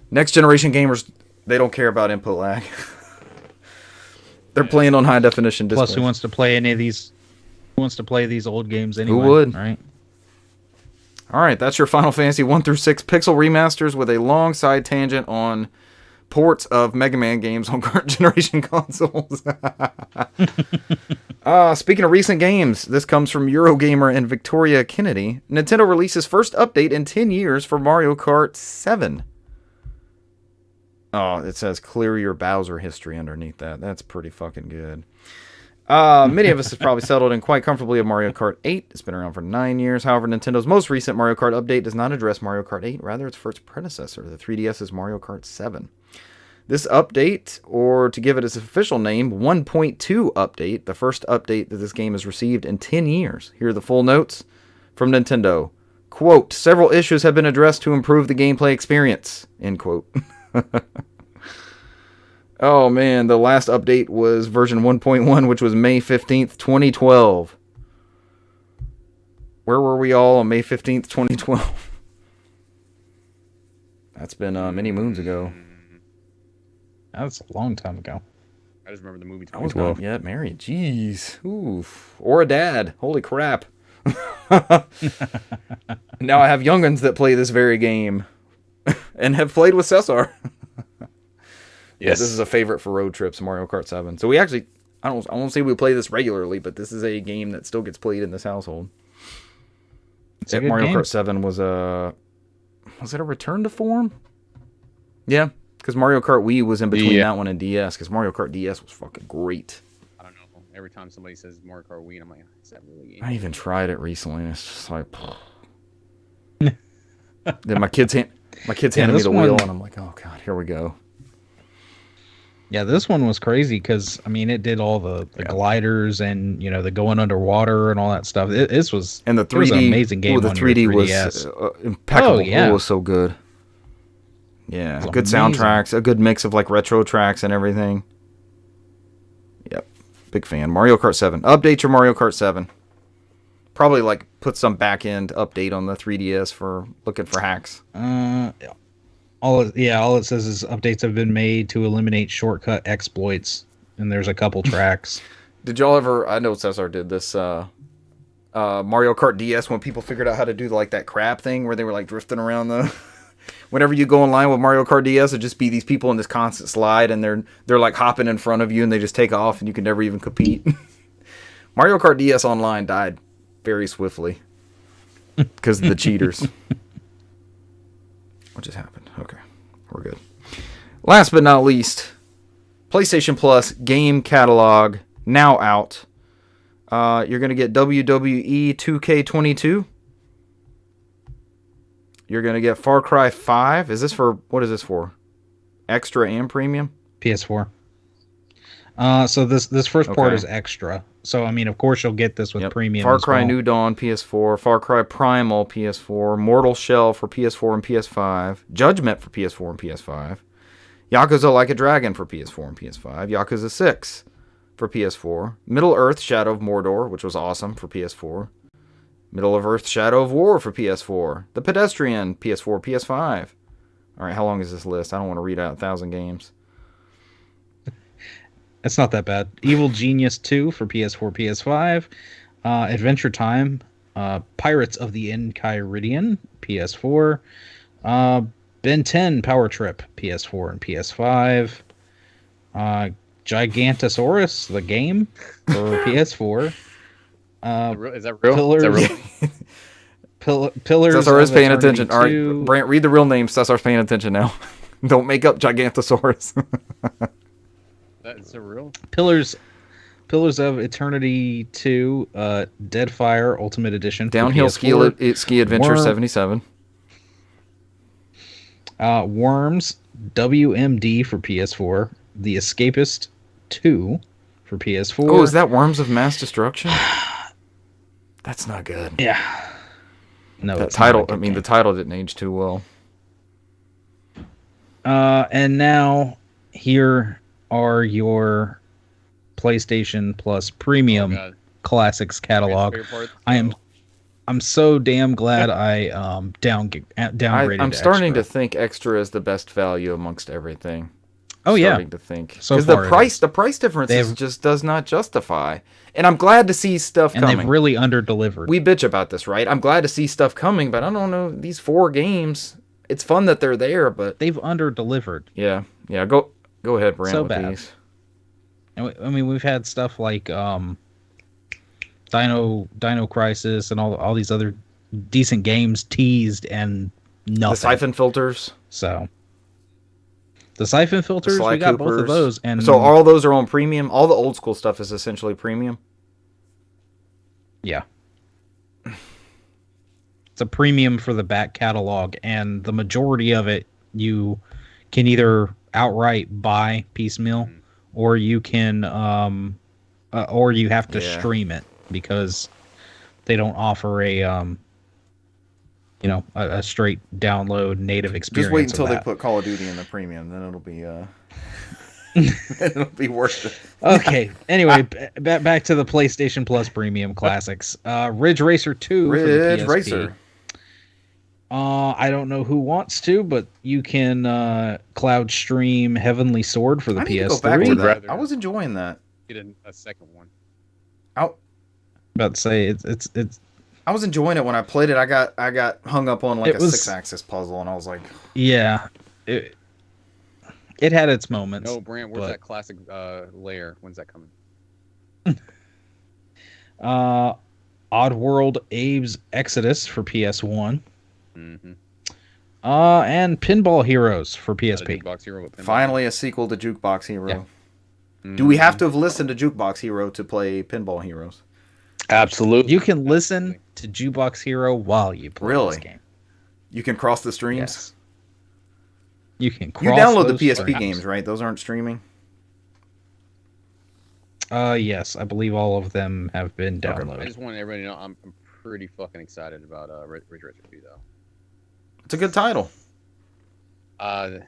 [SPEAKER 1] Next generation gamers, they don't care about input lag. They're playing on high definition displays.
[SPEAKER 3] Plus, who wants to play any of these? Who wants to play these old games anyway?
[SPEAKER 1] would?
[SPEAKER 3] Right?
[SPEAKER 1] All right, that's your Final Fantasy 1 through 6 pixel remasters with a long side tangent on ports of Mega Man games on current generation consoles. Speaking of recent games, this comes from Eurogamer and Victoria Kennedy. Nintendo releases first update in 10 years for Mario Kart 7. Oh, it says clear your Bowser history underneath that. That's pretty fucking good. Many of us have probably settled in quite comfortably of Mario Kart 8. It's been around for 9 years. However, Nintendo's most recent Mario Kart update does not address Mario Kart 8. Rather, its first predecessor, the 3DS's Mario Kart 7. This update, or to give it its official name, 1.2 update, the first update that this game has received in 10 years. Here are the full notes from Nintendo. Quote, several issues have been addressed to improve the gameplay experience. End quote. Oh man, the last update was version 1.1, which was May 15th, 2012. Where were we all on May 15th, 2012? That's been many moons ago.
[SPEAKER 3] That's a long time ago.
[SPEAKER 2] I just remember the movie
[SPEAKER 1] I was
[SPEAKER 2] 2012.
[SPEAKER 1] not yet married. Jeez. Oof. Or a dad. Holy crap. Now I have young'uns that play this very game and have played with Cesar. Yes, this is a favorite for road trips, Mario Kart 7. So we actually, I won't say we play this regularly, but this is a game that still gets played in this household.
[SPEAKER 3] It's a good
[SPEAKER 1] Mario
[SPEAKER 3] game.
[SPEAKER 1] Kart 7 was it a return to form? Yeah, because Mario Kart Wii was in between that one and DS, because Mario Kart DS was fucking great.
[SPEAKER 2] I don't know. Every time somebody says Mario Kart Wii, I'm like, is that really a game?
[SPEAKER 1] I even tried it recently, and it's just like, then my kids handed me
[SPEAKER 3] this
[SPEAKER 1] the wheel,
[SPEAKER 3] one-
[SPEAKER 1] and I'm like, oh god, here we go.
[SPEAKER 3] Yeah, this one was crazy because I mean it did all the gliders and the going underwater and all that stuff. This was
[SPEAKER 1] And the 3D,
[SPEAKER 3] it was an amazing game.
[SPEAKER 1] the
[SPEAKER 3] on
[SPEAKER 1] 3D
[SPEAKER 3] your
[SPEAKER 1] was
[SPEAKER 3] 3DS.
[SPEAKER 1] impeccable.
[SPEAKER 3] Oh, yeah.
[SPEAKER 1] It was so good. Yeah,
[SPEAKER 3] It was
[SPEAKER 1] good
[SPEAKER 3] amazing.
[SPEAKER 1] soundtracks, a good mix of like retro tracks and everything. Yep, big fan. Mario Kart 7. Update your Mario Kart 7. Probably like put some back end update on the 3DS for looking for hacks.
[SPEAKER 3] All it says is updates have been made to eliminate shortcut exploits, and there's a couple tracks.
[SPEAKER 1] Did y'all ever? I know Cesar did this. Mario Kart DS when people figured out how to do like that crab thing where they were like drifting around the. Whenever you go online with Mario Kart DS, it'd just be these people in this constant slide, and they're like hopping in front of you, and they just take off, and you can never even compete. Mario Kart DS Online died very swiftly because of the cheaters. What just happened? Okay, we're good. Last but not least, PlayStation Plus game catalog now out. You're going to get WWE 2K22. You're going to get Far Cry 5. What is this for? Extra and premium?
[SPEAKER 3] PS4. So this first port
[SPEAKER 1] Okay.
[SPEAKER 3] is extra. So I mean, of course, you'll get this with premium.
[SPEAKER 1] Far
[SPEAKER 3] as
[SPEAKER 1] Cry
[SPEAKER 3] well.
[SPEAKER 1] New Dawn PS4, Far Cry Primal PS4, Mortal Shell for PS4 and PS5, Judgment for PS4 and PS5, Yakuza Like a Dragon for PS4 and PS5, Yakuza 6 for PS4, Middle Earth Shadow of Mordor, which was awesome for PS4, Middle of Earth Shadow of War for PS4, The Pedestrian PS4, PS5. All right, how long is this list? I don't want to read out 1,000 games.
[SPEAKER 3] It's not that bad. Evil Genius 2 for PS4, PS5. Adventure Time. Pirates of the Enchiridion, PS4. Ben 10 Power Trip, PS4 and PS5. Gigantosaurus, the game, for PS4.
[SPEAKER 2] Is that real?
[SPEAKER 3] Pillars.
[SPEAKER 2] Is that real?
[SPEAKER 3] Pillars.
[SPEAKER 1] Cesar's
[SPEAKER 3] of
[SPEAKER 1] paying
[SPEAKER 3] Eternity
[SPEAKER 1] attention. All right,
[SPEAKER 3] 2.
[SPEAKER 1] Brant, read the real name. Cesar's paying attention now. Don't make up Gigantosaurus.
[SPEAKER 2] That's a real.
[SPEAKER 3] Pillars of Eternity 2, Deadfire Ultimate Edition. For
[SPEAKER 1] Downhill
[SPEAKER 3] PS4.
[SPEAKER 1] ski adventure
[SPEAKER 3] Worm.
[SPEAKER 1] 77.
[SPEAKER 3] Worms WMD for PS4. The Escapist 2 for PS4.
[SPEAKER 1] Oh, is that Worms of Mass Destruction? That's not good.
[SPEAKER 3] Yeah. No,
[SPEAKER 1] That
[SPEAKER 3] it's not a
[SPEAKER 1] title.
[SPEAKER 3] good
[SPEAKER 1] I mean,
[SPEAKER 3] game.
[SPEAKER 1] the title didn't age too well.
[SPEAKER 3] And now here are your PlayStation Plus Premium
[SPEAKER 2] Oh, God.
[SPEAKER 3] Classics catalog.
[SPEAKER 2] Favorite part?
[SPEAKER 3] I'm so damn glad I downgraded.
[SPEAKER 1] I'm starting to
[SPEAKER 3] Extra.
[SPEAKER 1] think Extra is the best value amongst everything.
[SPEAKER 3] Oh yeah,
[SPEAKER 1] Starting to think
[SPEAKER 3] So
[SPEAKER 1] because
[SPEAKER 3] far it is.
[SPEAKER 1] the price difference
[SPEAKER 3] They've-
[SPEAKER 1] just does not justify. And I'm glad to see stuff
[SPEAKER 3] and
[SPEAKER 1] coming.
[SPEAKER 3] they've really under-delivered.
[SPEAKER 1] We bitch about this, right? I'm glad to see stuff coming, but I don't know these 4 games. It's fun that they're there, but
[SPEAKER 3] They've under-delivered.
[SPEAKER 1] yeah. Go ahead, Brant.
[SPEAKER 3] So
[SPEAKER 1] with
[SPEAKER 3] bad.
[SPEAKER 1] these.
[SPEAKER 3] And I mean, we've had stuff like Dino Crisis and all these other decent games teased and nothing.
[SPEAKER 1] The siphon filters,
[SPEAKER 3] So the siphon
[SPEAKER 1] the
[SPEAKER 3] filters,
[SPEAKER 1] Sly
[SPEAKER 3] we got both of
[SPEAKER 1] Coopers.
[SPEAKER 3] those, and
[SPEAKER 1] So all those are on premium. All the old school stuff is essentially premium.
[SPEAKER 3] yeah, it's a premium for the back catalog, and the majority of it you can either outright buy piecemeal, or you can or you have to
[SPEAKER 1] Yeah.
[SPEAKER 3] stream it because they don't offer a a straight download native experience.
[SPEAKER 1] Just wait until
[SPEAKER 3] of
[SPEAKER 1] they
[SPEAKER 3] that.
[SPEAKER 1] put Call of Duty in the premium, then it'll be it'll be worth it.
[SPEAKER 3] Okay. Anyway, back to the PlayStation Plus Premium Classics. Ridge Racer 2 for the
[SPEAKER 1] Ridge
[SPEAKER 3] PSP.
[SPEAKER 1] Racer.
[SPEAKER 3] I don't know who wants to, but you can cloud stream Heavenly Sword for the
[SPEAKER 1] I need
[SPEAKER 3] PS3.
[SPEAKER 1] to go back to
[SPEAKER 2] Would
[SPEAKER 1] that.
[SPEAKER 2] rather-
[SPEAKER 1] I was enjoying that.
[SPEAKER 2] Get a second one.
[SPEAKER 3] About to say it's
[SPEAKER 1] I was enjoying it when I played it. I got hung up on like
[SPEAKER 3] It
[SPEAKER 1] a
[SPEAKER 3] was-
[SPEAKER 1] 6-axis puzzle, and I was like,
[SPEAKER 3] yeah. It had its moments.
[SPEAKER 2] No, Brant, where's
[SPEAKER 3] but-
[SPEAKER 2] that classic layer? When's that coming?
[SPEAKER 3] Oddworld Abe's Exodus for PS1.
[SPEAKER 2] Mm-hmm.
[SPEAKER 3] And Pinball Heroes for PSP.
[SPEAKER 2] Box Hero with Pinball.
[SPEAKER 1] finally a sequel to Jukebox Hero.
[SPEAKER 3] Yeah.
[SPEAKER 1] Do we have to have listened to Jukebox Hero to play Pinball Heroes?
[SPEAKER 2] Absolutely.
[SPEAKER 3] You can listen to Jukebox Hero while you play
[SPEAKER 1] Really?
[SPEAKER 3] this game.
[SPEAKER 1] You can cross the streams.
[SPEAKER 3] Yes. You can
[SPEAKER 1] You
[SPEAKER 3] cross
[SPEAKER 1] download the
[SPEAKER 3] those
[SPEAKER 1] PSP
[SPEAKER 3] streams.
[SPEAKER 1] games, right? Those aren't streaming.
[SPEAKER 3] Yes, I believe all of them have been
[SPEAKER 1] Okay.
[SPEAKER 3] downloaded.
[SPEAKER 2] I just want everybody to know I'm pretty fucking excited about Ridge Racer 2 though.
[SPEAKER 1] It's a good title.
[SPEAKER 2] This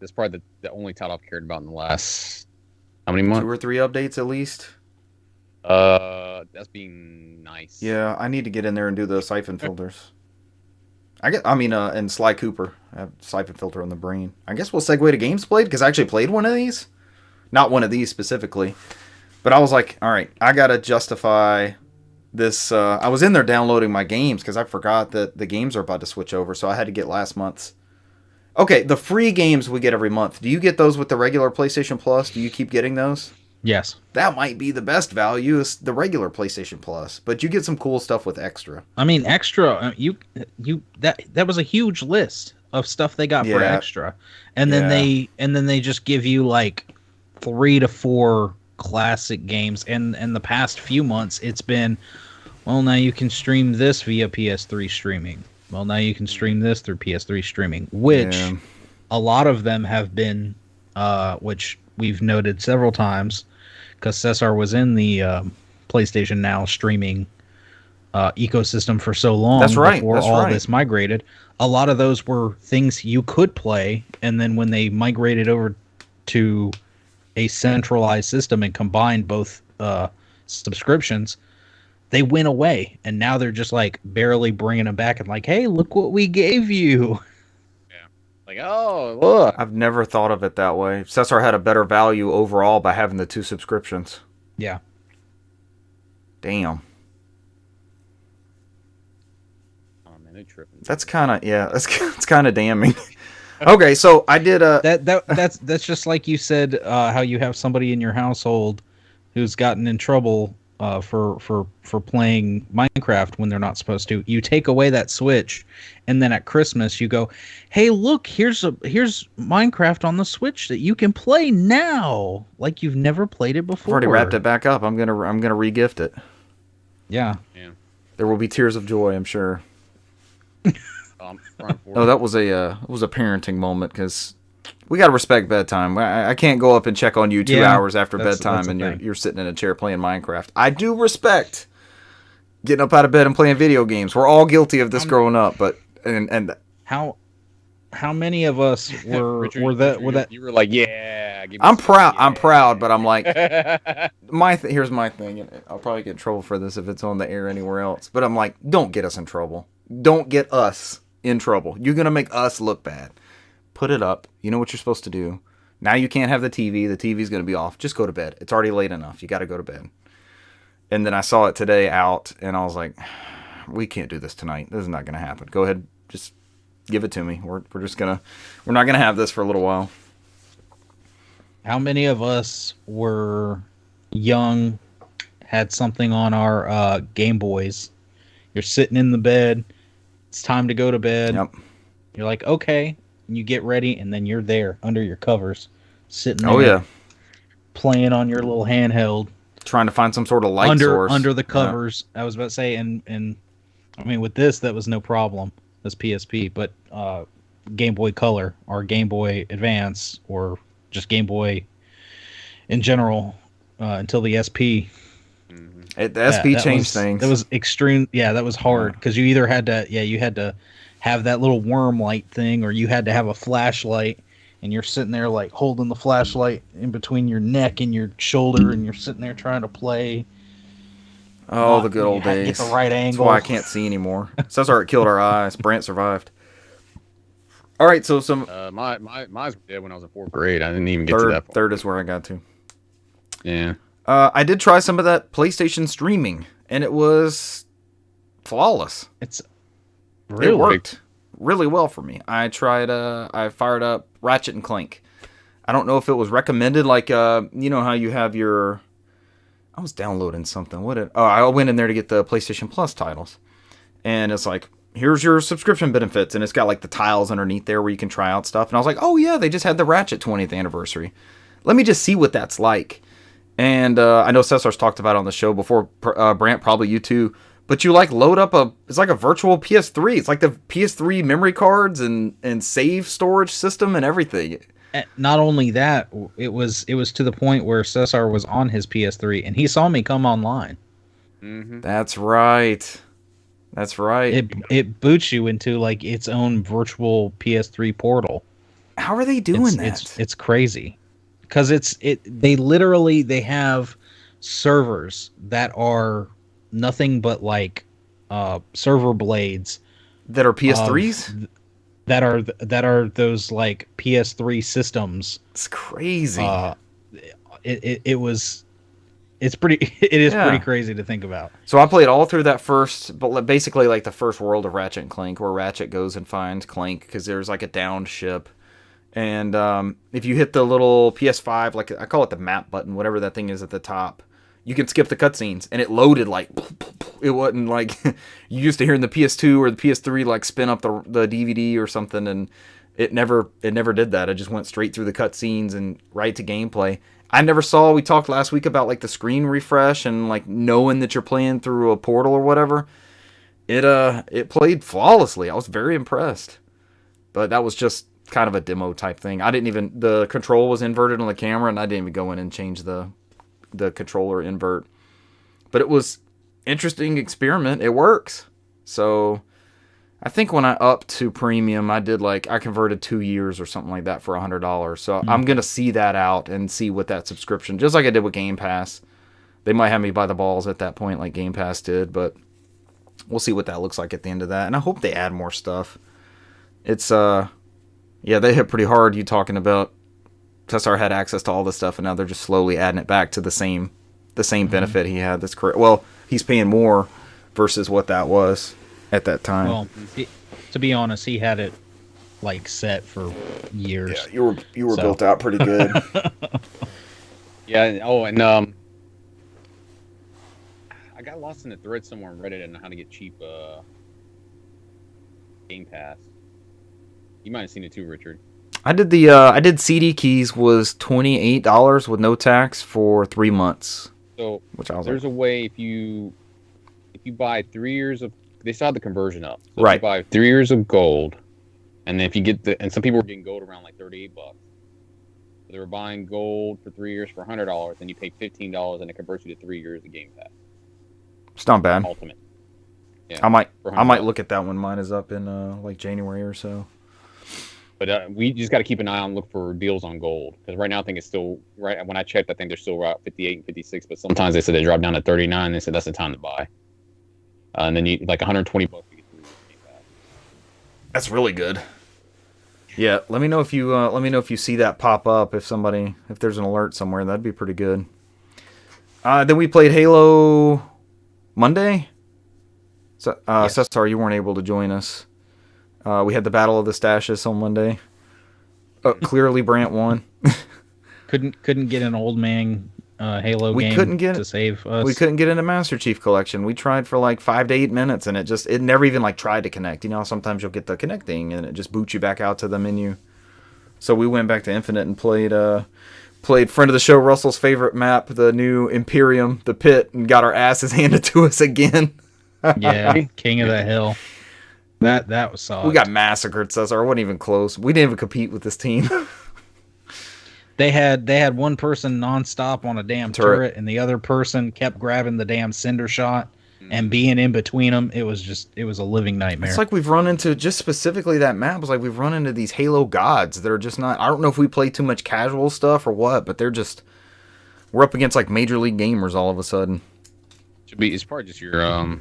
[SPEAKER 2] is probably the only title I've cared about in the last how many
[SPEAKER 1] 2
[SPEAKER 2] months?
[SPEAKER 1] or 3 updates at least.
[SPEAKER 2] That's being nice.
[SPEAKER 1] Yeah, I need to get in there and do the siphon filters. And Sly Cooper. I have siphon filter on the brain. I guess we'll segue to games played, because I actually played one of these. Not one of these specifically. But I was like, all right, I got to justify this. I was in there downloading my games because I forgot that the games are about to switch over, so I had to get last month's. Okay, the free games we get every month. Do you get those with the regular PlayStation Plus? Do you keep getting those?
[SPEAKER 3] Yes.
[SPEAKER 1] That might be the best value, is the regular PlayStation Plus. But you get some cool stuff with extra.
[SPEAKER 3] I mean, extra. That was a huge list of stuff they got for
[SPEAKER 1] Yeah.
[SPEAKER 3] extra, and then they just give you like 3 to 4 classic games. And in the past few months, it's been, well, now you can stream this via PS3 streaming. Well, now you can stream this through PS3 streaming, which
[SPEAKER 1] Yeah.
[SPEAKER 3] a lot of them have been, which we've noted several times, because Cesar was in the PlayStation Now streaming ecosystem for so long.
[SPEAKER 1] That's right,
[SPEAKER 3] Before
[SPEAKER 1] that's
[SPEAKER 3] all
[SPEAKER 1] right.
[SPEAKER 3] this migrated, a lot of those were things you could play, and then when they migrated over to a centralized system and combined both subscriptions, they went away, and now they're just like barely bringing them back and like, hey, look what we gave you.
[SPEAKER 2] Like, oh, look.
[SPEAKER 1] I've never thought of it that way. Cesar had a better value overall by having the 2 subscriptions.
[SPEAKER 3] Yeah.
[SPEAKER 1] Damn.
[SPEAKER 2] Oh man, they're tripping.
[SPEAKER 1] That's kind of that's kind of damning. Okay, so I did
[SPEAKER 3] That's just like you said, how you have somebody in your household who's gotten in trouble for playing Minecraft when they're not supposed to. You take away that Switch, and then at Christmas you go, "Hey, look, here's Minecraft on the Switch that you can play now, like you've never played it before."
[SPEAKER 1] I've already wrapped it back up. I'm gonna re-gift it.
[SPEAKER 3] Yeah.
[SPEAKER 2] Yeah.
[SPEAKER 1] There will be tears of joy, I'm sure.
[SPEAKER 2] Front
[SPEAKER 1] Oh, that was a parenting moment because we gotta respect bedtime. I can't go up and check on you 2 hours after bedtime and you're sitting in a chair playing Minecraft. I do respect getting up out of bed and playing video games. We're all guilty of this growing up, but and
[SPEAKER 3] how many of us were that
[SPEAKER 2] you were like, yeah. Give me
[SPEAKER 1] I'm
[SPEAKER 2] some,
[SPEAKER 1] proud.
[SPEAKER 2] yeah.
[SPEAKER 1] I'm proud, but I'm like, here's my thing. And I'll probably get in trouble for this if it's on the air anywhere else. But I'm like, don't get us in trouble. Don't get us in trouble. You're gonna make us look bad. Put it up. You know what you're supposed to do. Now you can't have the TV. The TV's gonna be off. Just go to bed. It's already late enough. You got to go to bed. And then I saw it today out, and I was like, we can't do this tonight. This is not gonna happen. Go ahead, just give it to me. We're not gonna have this for a little while.
[SPEAKER 3] How many of us were young, had something on our Game Boys? You're sitting in the bed. It's time to go to bed.
[SPEAKER 1] Yep.
[SPEAKER 3] You're like, okay. And you get ready, and then you're there under your covers, sitting there.
[SPEAKER 1] Oh yeah.
[SPEAKER 3] Playing on your little handheld.
[SPEAKER 1] Trying to find some sort of light source.
[SPEAKER 3] Under the covers. Yeah. I was about to say, and I mean, with this, that was no problem. That's PSP. But Game Boy Color or Game Boy Advance or just Game Boy in general until the SP.
[SPEAKER 1] The SP changed things.
[SPEAKER 3] That was extreme. Yeah, that was hard because you either had to have that little worm light thing, or you had to have a flashlight, and you're sitting there like holding the flashlight in between your neck and your shoulder, and you're sitting there trying to play.
[SPEAKER 1] Oh, the good old days.
[SPEAKER 3] Get the right angle.
[SPEAKER 1] That's why I can't see anymore. Cesar, it killed our eyes. Brant survived. All right, so some
[SPEAKER 2] my eyes were dead when I was in 4th grade. I didn't even get to that point.
[SPEAKER 1] Third is where I got to.
[SPEAKER 2] Yeah.
[SPEAKER 1] I did try some of that PlayStation streaming, and it was flawless.
[SPEAKER 3] It
[SPEAKER 1] worked really well for me. I fired up Ratchet and Clank. I don't know if it was recommended, like you know how you have your. I was downloading something. I went in there to get the PlayStation Plus titles, and it's like, here's your subscription benefits, and it's got like the tiles underneath there where you can try out stuff. And I was like, oh yeah, they just had the Ratchet 20th anniversary. Let me just see what that's like. And I know Cesar's talked about it on the show before, Brant, probably you too. But you like load up it's like a virtual PS3. It's like the PS3 memory cards and save storage system and everything.
[SPEAKER 3] Not only that, it was to the point where Cesar was on his PS3 and he saw me come online.
[SPEAKER 2] Mm-hmm.
[SPEAKER 1] That's right.
[SPEAKER 3] It boots you into like its own virtual PS3 portal.
[SPEAKER 1] How are they doing that?
[SPEAKER 3] It's crazy. Because they have servers that are nothing but like server blades
[SPEAKER 1] that are PS3s.
[SPEAKER 3] That are those like PS3 systems.
[SPEAKER 1] It's crazy.
[SPEAKER 3] It is pretty crazy to think about.
[SPEAKER 1] So I played all through that first, but basically like the first world of Ratchet and Clank, where Ratchet goes and finds Clank because there's like a downed ship. And if you hit the little PS5, like I call it the map button, whatever that thing is at the top, you can skip the cutscenes, and it loaded like it wasn't like you used to hear in the PS2 or the PS3 like spin up the DVD or something, and it never did that. It just went straight through the cutscenes and right to gameplay. I never saw. We talked last week about like the screen refresh and like knowing that you're playing through a portal or whatever. It played flawlessly. I was very impressed, but that was just kind of a demo type thing. The control was inverted on the camera, and I didn't even go in and change the controller invert. But it was interesting experiment. It works. So I think when I upped to premium, I converted 2 years or something like that for $100. So I'm gonna see that out and see what that subscription, just like I did with Game Pass. They might have me by the balls at that point, like Game Pass did, but we'll see what that looks like at the end of that. And I hope they add more stuff. It's Yeah, they hit pretty hard. You talking about Tessar had access to all this stuff, and now they're just slowly adding it back to the same benefit he had. That's correct. Well, he's paying more versus what that was at that time.
[SPEAKER 3] Well, to be honest, he had it like set for years.
[SPEAKER 1] Yeah, you were built out pretty good.
[SPEAKER 2] Yeah. Oh, and I got lost in the thread somewhere on Reddit on how to get cheap Game Pass. You might have seen it too, Richard.
[SPEAKER 1] I did CD keys was $28 with no tax for 3 months.
[SPEAKER 2] So
[SPEAKER 1] which I was
[SPEAKER 2] there's a way if you buy 3 years of, they still have the conversion up. So
[SPEAKER 1] right.
[SPEAKER 2] If you buy 3 years of gold, and then if you get and some people were getting gold around like $38. So they were buying gold for 3 years for $100, and you pay $15, and it converts you to 3 years of Game Pass.
[SPEAKER 1] It's not bad.
[SPEAKER 2] Ultimate. Yeah.
[SPEAKER 1] I might look at that when mine is up in like January or so.
[SPEAKER 2] But we just got to keep an eye on, look for deals on gold, because right now I think it's still right. When I checked, I think they're still around 58 and 56. But sometimes they said they drop down to 39. They said that's the time to buy. And then you like $120 to get through Game Pass.
[SPEAKER 1] That's really good. Yeah, let me know if you see that pop up. If there's an alert somewhere, that'd be pretty good. Then we played Halo Monday. So,
[SPEAKER 2] yes.
[SPEAKER 1] Cesar, you weren't able to join us. We had the Battle of the Stashes on Monday. Clearly, Brant won.
[SPEAKER 3] couldn't get an old man Halo game to save us.
[SPEAKER 1] We couldn't get into Master Chief Collection. We tried for like 5 to 8 minutes, and it never even like tried to connect. You know, sometimes you'll get the connecting, and it just boots you back out to the menu. So we went back to Infinite and played friend of the show Russell's favorite map, the new Imperium, the Pit, and got our asses handed to us again.
[SPEAKER 3] Yeah, King of the Hill. That was solid.
[SPEAKER 1] We got massacred, Cesar. It wasn't even close. We didn't even compete with this team.
[SPEAKER 3] They had one person nonstop on a damn turret, and the other person kept grabbing the damn cinder shot and being in between them. It was a living nightmare.
[SPEAKER 1] It's like we've run into, just specifically that map, it's like we've run into these Halo gods that are just not, I don't know if we play too much casual stuff or what, but we're up against like major league gamers all of a sudden.
[SPEAKER 2] It's probably just your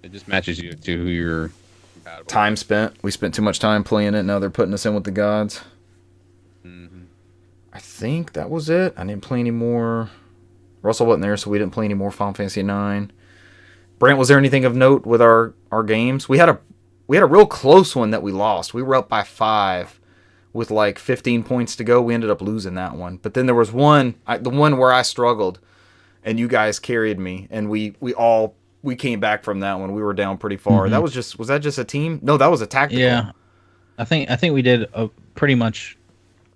[SPEAKER 2] it just matches you to who you're compatible.
[SPEAKER 1] Time spent. We spent too much time playing it. Now they're putting us in with the gods.
[SPEAKER 2] Mm-hmm.
[SPEAKER 1] I think that was it. I didn't play any more. Russell wasn't there, so we didn't play any more Final Fantasy IX. Brant, was there anything of note with our games? We had a real close one that we lost. We were up by 5 with like 15 points to go. We ended up losing that one. But then there was one, the one where I struggled, and you guys carried me, and we came back from that one. We were down pretty far.
[SPEAKER 3] Mm-hmm.
[SPEAKER 1] Was that just a team? No, that was a tactical.
[SPEAKER 3] Yeah, I think we did pretty much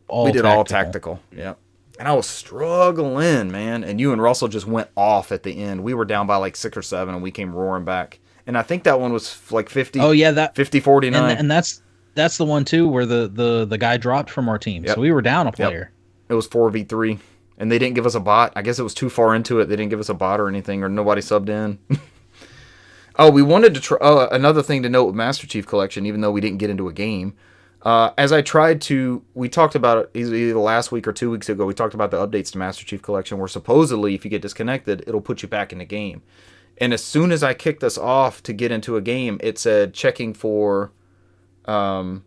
[SPEAKER 3] all. We did all
[SPEAKER 1] tactical. Yeah, and I was struggling, man. And you and Russell just went off at the end. We were down by like 6 or 7, and we came roaring back. And I think that one was like 50.
[SPEAKER 3] Oh yeah, that
[SPEAKER 1] 50-49.
[SPEAKER 3] And that's the one too where the guy dropped from our team. Yep. So we were down a player.
[SPEAKER 1] It was 4v3, and they didn't give us a bot. I guess it was too far into it. They didn't give us a bot or anything, or nobody subbed in. Oh, we wanted to try. Another thing to note with Master Chief Collection, even though we didn't get into a game, as I tried to, we talked about it either last week or 2 weeks ago. We talked about the updates to Master Chief Collection, where supposedly if you get disconnected, it'll put you back in the game. And as soon as I kicked us off to get into a game, it said checking for, what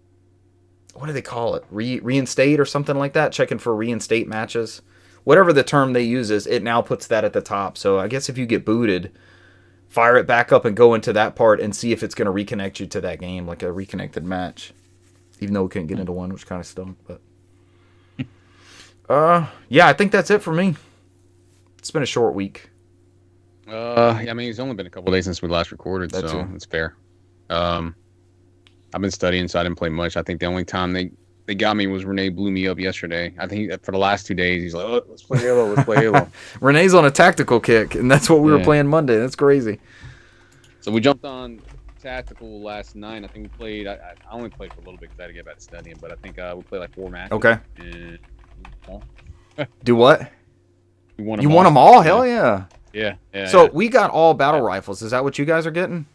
[SPEAKER 1] do they call it? Reinstate or something like that. Checking for reinstate matches, whatever the term they use is. It now puts that at the top. So I guess if you get booted, fire it back up and go into that part and see if it's going to reconnect you to that game, like a reconnected match. Even though we couldn't get into one, which kind of stunk. But yeah, I think that's it for me. It's been a short week.
[SPEAKER 2] Yeah, I mean, it's only been a couple days since we last recorded, so it's fair. I've been studying, so I didn't play much. I think the only time they got me was Renee blew me up yesterday. I think for the last 2 days, he's like, "Oh, let's play Halo."
[SPEAKER 1] Renee's on a tactical kick, and that's what we were playing Monday. That's crazy.
[SPEAKER 2] So we jumped on tactical last night. I think we played. I only played for a little bit because I had to get back to studying, but I think we played like 4 matches.
[SPEAKER 1] Okay.
[SPEAKER 2] And,
[SPEAKER 1] do what?
[SPEAKER 2] You won
[SPEAKER 1] them all? Hell yeah.
[SPEAKER 2] Yeah.
[SPEAKER 1] So we got all battle rifles. Is that what you guys are getting?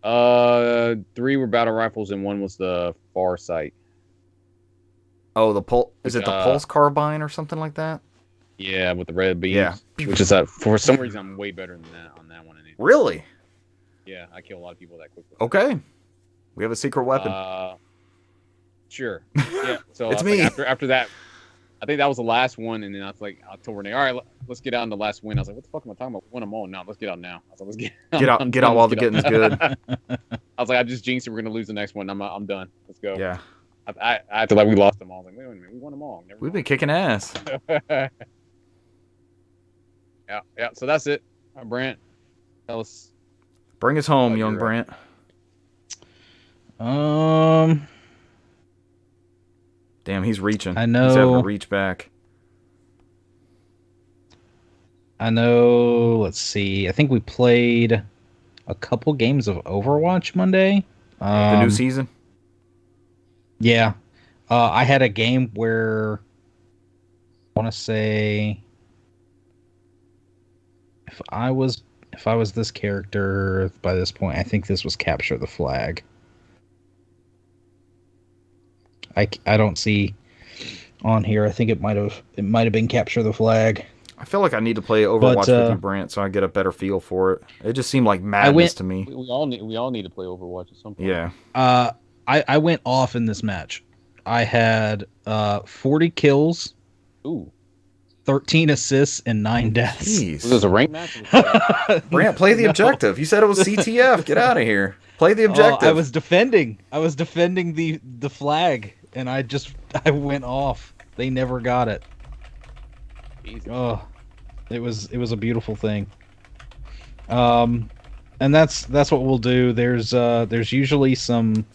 [SPEAKER 2] 3 were battle rifles, and 1 was the Far Sight.
[SPEAKER 1] Oh, the is it the pulse carbine or something like that?
[SPEAKER 2] Yeah, with the red beams.
[SPEAKER 1] Yeah.
[SPEAKER 2] Which is for some reason I'm way better than that on that one. Anyway.
[SPEAKER 1] Really?
[SPEAKER 2] Yeah, I kill a lot of people that quickly.
[SPEAKER 1] Okay. We have a secret weapon.
[SPEAKER 2] Sure. Yeah. So
[SPEAKER 1] It's
[SPEAKER 2] I was
[SPEAKER 1] me.
[SPEAKER 2] like, after that, I think that was the last one, and then I was like, I told Renee, all right, let's get out on the last win. I was like, what the fuck am I talking about? We won them all. No, let's get out now. I was like, let's
[SPEAKER 1] Get out,
[SPEAKER 2] I'm
[SPEAKER 1] get
[SPEAKER 2] done.
[SPEAKER 1] out while
[SPEAKER 2] Let's
[SPEAKER 1] the
[SPEAKER 2] get
[SPEAKER 1] getting's
[SPEAKER 2] out.
[SPEAKER 1] good.
[SPEAKER 2] I was like, I just jinxed it. We're gonna lose the next one. I'm done. Let's go.
[SPEAKER 1] Yeah,
[SPEAKER 2] I acted like we lost them all. I was like, wait a minute, we won them all. Never
[SPEAKER 1] we've been kicking ass.
[SPEAKER 2] mind. Yeah. So that's it. Brant, tell us.
[SPEAKER 1] Bring us home,
[SPEAKER 2] Oh,
[SPEAKER 1] young
[SPEAKER 2] you're
[SPEAKER 1] Brant. Damn, he's reaching.
[SPEAKER 3] I know.
[SPEAKER 1] He's having to reach back.
[SPEAKER 3] I know. Let's see. I think we played a couple games of Overwatch Monday.
[SPEAKER 1] The new season.
[SPEAKER 3] Yeah. I had a game where I want to say if I was this character by this point, I think this was Capture the Flag. I don't see on here. I think it might have been Capture the Flag.
[SPEAKER 1] I feel like I need to play Overwatch with you, Brant, so I get a better feel for it. It just seemed like madness to me.
[SPEAKER 2] We all need to play Overwatch at some point.
[SPEAKER 1] Yeah.
[SPEAKER 3] I went off in this match. I had 40 kills, 13 assists, and 9 deaths.
[SPEAKER 1] Jeez.
[SPEAKER 2] Was this a rank match?
[SPEAKER 1] Brant, play the objective. You said it was CTF. Get out of here. Play the objective.
[SPEAKER 3] I was defending the flag, and I went off. They never got it.
[SPEAKER 2] Easy.
[SPEAKER 3] Oh, it was a beautiful thing. And that's what we'll do. There's usually some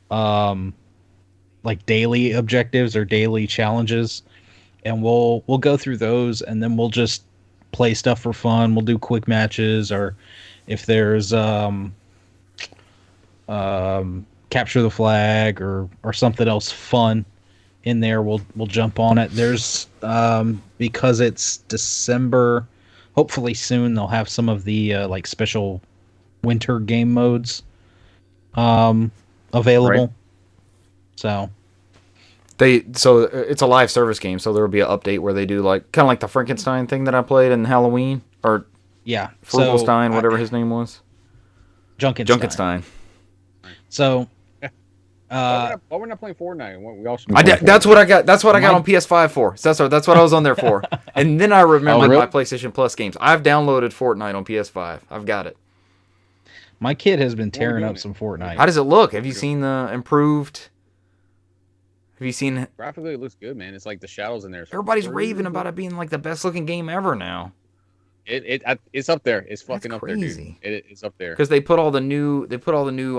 [SPEAKER 3] like daily objectives or daily challenges, and we'll go through those, and then we'll just play stuff for fun. We'll do quick matches, or if there's capture the flag or something else fun in there, we'll jump on it. There's because it's December, hopefully soon they'll have some of the like special winter game modes available. Right. So
[SPEAKER 1] it's a live service game, so there will be an update where they do like kind of like the Frankenstein thing that I played in Halloween, or Frugalstein, whatever his name was. Junkenstein.
[SPEAKER 3] So
[SPEAKER 2] why we're not playing Fortnite? We all should
[SPEAKER 1] that's what I got. That's what I got on PS5 for. So that's what I was on there for. And then I remembered my PlayStation Plus games. I've downloaded Fortnite on PS5. I've got it.
[SPEAKER 3] My kid has been tearing up some Fortnite.
[SPEAKER 1] How does it look? Have you seen the improved? Have you seen?
[SPEAKER 2] Graphically, it looks good, man. It's like the shadows in there.
[SPEAKER 1] Everybody's raving about it being like the best looking game ever now.
[SPEAKER 2] It's up there. It's fucking up there, dude. It's up there.
[SPEAKER 1] Because they put all the new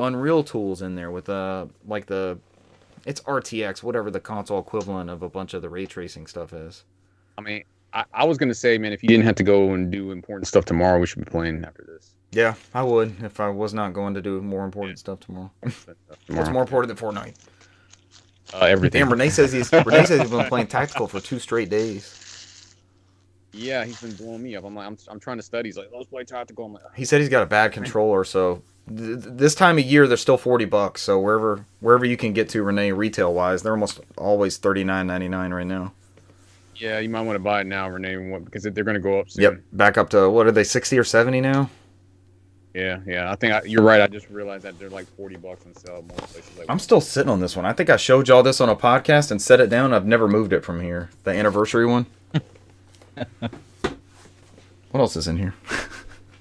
[SPEAKER 1] Unreal tools in there with it's RTX, whatever the console equivalent of a bunch of the ray tracing stuff is.
[SPEAKER 2] I mean, I was gonna say, man, if you didn't have to go and do important stuff tomorrow, we should be playing after this.
[SPEAKER 1] Yeah, I would if I was not going to do more important stuff tomorrow. What's more important than Fortnite?
[SPEAKER 2] Everything.
[SPEAKER 1] Damn, Renee says he's been playing tactical for 2 straight days.
[SPEAKER 2] Yeah, he's been blowing me up. I'm like, I'm trying to study. He's like, let's play tactical. I'm like,
[SPEAKER 1] he said he's got a bad controller, so this time of year they're still $40. So wherever you can get to, Renee, retail wise, they're almost always $39.99 right now.
[SPEAKER 2] Yeah, you might want to buy it now, Renee, because they're going to go up soon.
[SPEAKER 1] Yep, back up to what are they, 60 or 70 now?
[SPEAKER 2] Yeah. I think you're right. I just realized that they're like $40 and sell most places. Like
[SPEAKER 1] I'm still sitting on this one. I think I showed y'all this on a podcast and set it down. I've never moved it from here. The anniversary one. What else is in here?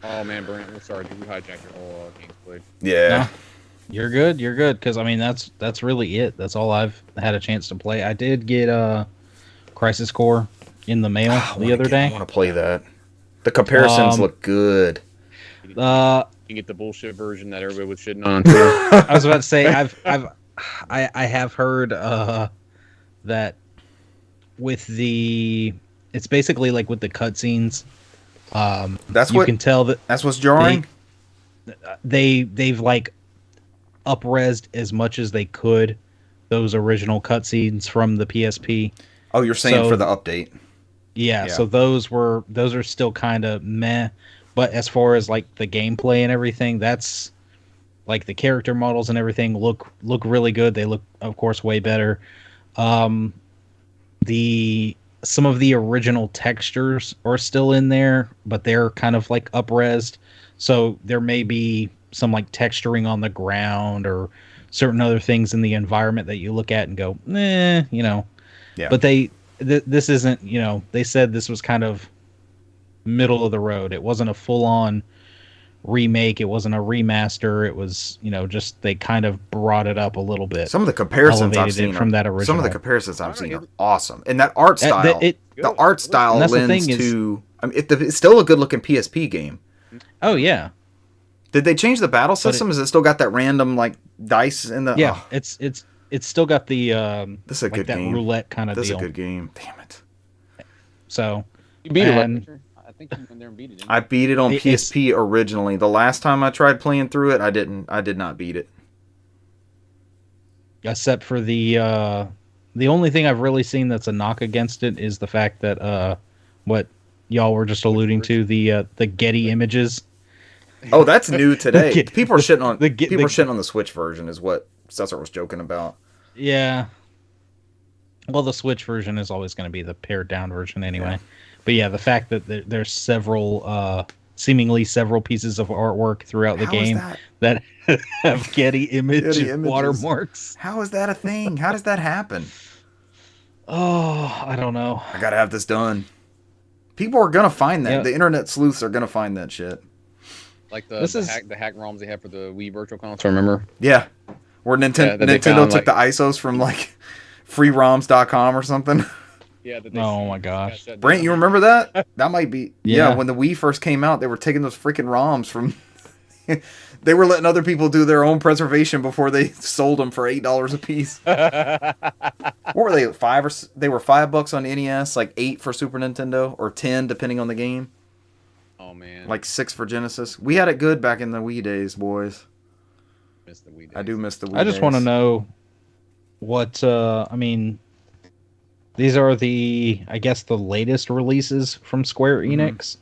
[SPEAKER 2] Oh man, Brent, we're sorry. Did we hijack your whole games played?
[SPEAKER 1] Yeah.
[SPEAKER 3] No, you're good. Because I mean, that's really it. That's all I've had a chance to play. I did get Crisis Core in the mail the other day.
[SPEAKER 1] I want to play that. The comparisons look good.
[SPEAKER 2] You can get the bullshit version that everybody was shitting on too.
[SPEAKER 3] I was about to say I have heard that with the it's basically like with the cutscenes.
[SPEAKER 1] Can tell that's what's jarring.
[SPEAKER 3] They've like up-resed as much as they could those original cutscenes from the PSP.
[SPEAKER 1] Oh, you're saying for the update?
[SPEAKER 3] Yeah. So those are still kind of meh. But as far as like the gameplay and everything, that's like the character models and everything look really good. They look, of course, way better. Some of the original textures are still in there, but they're kind of like up-resed. So there may be some like texturing on the ground or certain other things in the environment that you look at and go, you know.
[SPEAKER 1] Yeah.
[SPEAKER 3] But this isn't, you know, they said this was kind of middle of the road. It wasn't a full on remake. It wasn't a remaster. It was, you know, just they kind of brought it up a little bit.
[SPEAKER 1] Some of the comparisons I've
[SPEAKER 3] Elevated
[SPEAKER 1] seen
[SPEAKER 3] it from that original.
[SPEAKER 1] Some of the comparisons I've seen are awesome, and that art style. The art style lends to. I mean, it's still a good looking PSP game.
[SPEAKER 3] Oh yeah.
[SPEAKER 1] Did they change the battle system? Is it still got that random like dice in the?
[SPEAKER 3] Yeah, it's still got the
[SPEAKER 1] this is a
[SPEAKER 3] like
[SPEAKER 1] good
[SPEAKER 3] that
[SPEAKER 1] game.
[SPEAKER 3] roulette kind of deal.
[SPEAKER 1] This is a good game. Damn it.
[SPEAKER 3] So
[SPEAKER 2] you beat it, I think you went there and beat it. Didn't you?
[SPEAKER 1] I beat it on PSP originally. The last time I tried playing through it, I did not beat it.
[SPEAKER 3] Except for the only thing I've really seen that's a knock against it is the fact that what y'all were just alluding to, the Getty images.
[SPEAKER 1] Oh, that's new today. People are shitting on shitting on the Switch version, is what Cesar was joking about.
[SPEAKER 3] Yeah. Well, the Switch version is always going to be the pared down version anyway. Yeah. But yeah, the fact that there's seemingly several pieces of artwork throughout the game that have Getty images. Watermarks.
[SPEAKER 1] How is that a thing? How does that happen?
[SPEAKER 3] Oh, I don't know.
[SPEAKER 1] I gotta have this done. People are gonna find that. Yep. The internet sleuths are gonna find that shit.
[SPEAKER 2] Like the hack ROMs they had for the Wii Virtual Console, remember?
[SPEAKER 1] Yeah. Where Nintendo took the ISOs from like freeroms.com or something.
[SPEAKER 2] Yeah.
[SPEAKER 3] Oh my gosh.
[SPEAKER 1] Brent, you remember that? That might be. Yeah, when the Wii first came out, they were taking those freaking ROMs from. They were letting other people do their own preservation before they sold them for $8 a piece. What were they? They were $5 on NES, like $8 for Super Nintendo, or $10 depending on the game.
[SPEAKER 2] Oh man.
[SPEAKER 1] Like $6 for Genesis. We had it good back in the Wii days, boys.
[SPEAKER 2] Miss the Wii days.
[SPEAKER 1] I do miss the Wii
[SPEAKER 3] I just want to know what I mean. These are I guess the latest releases from Square Enix,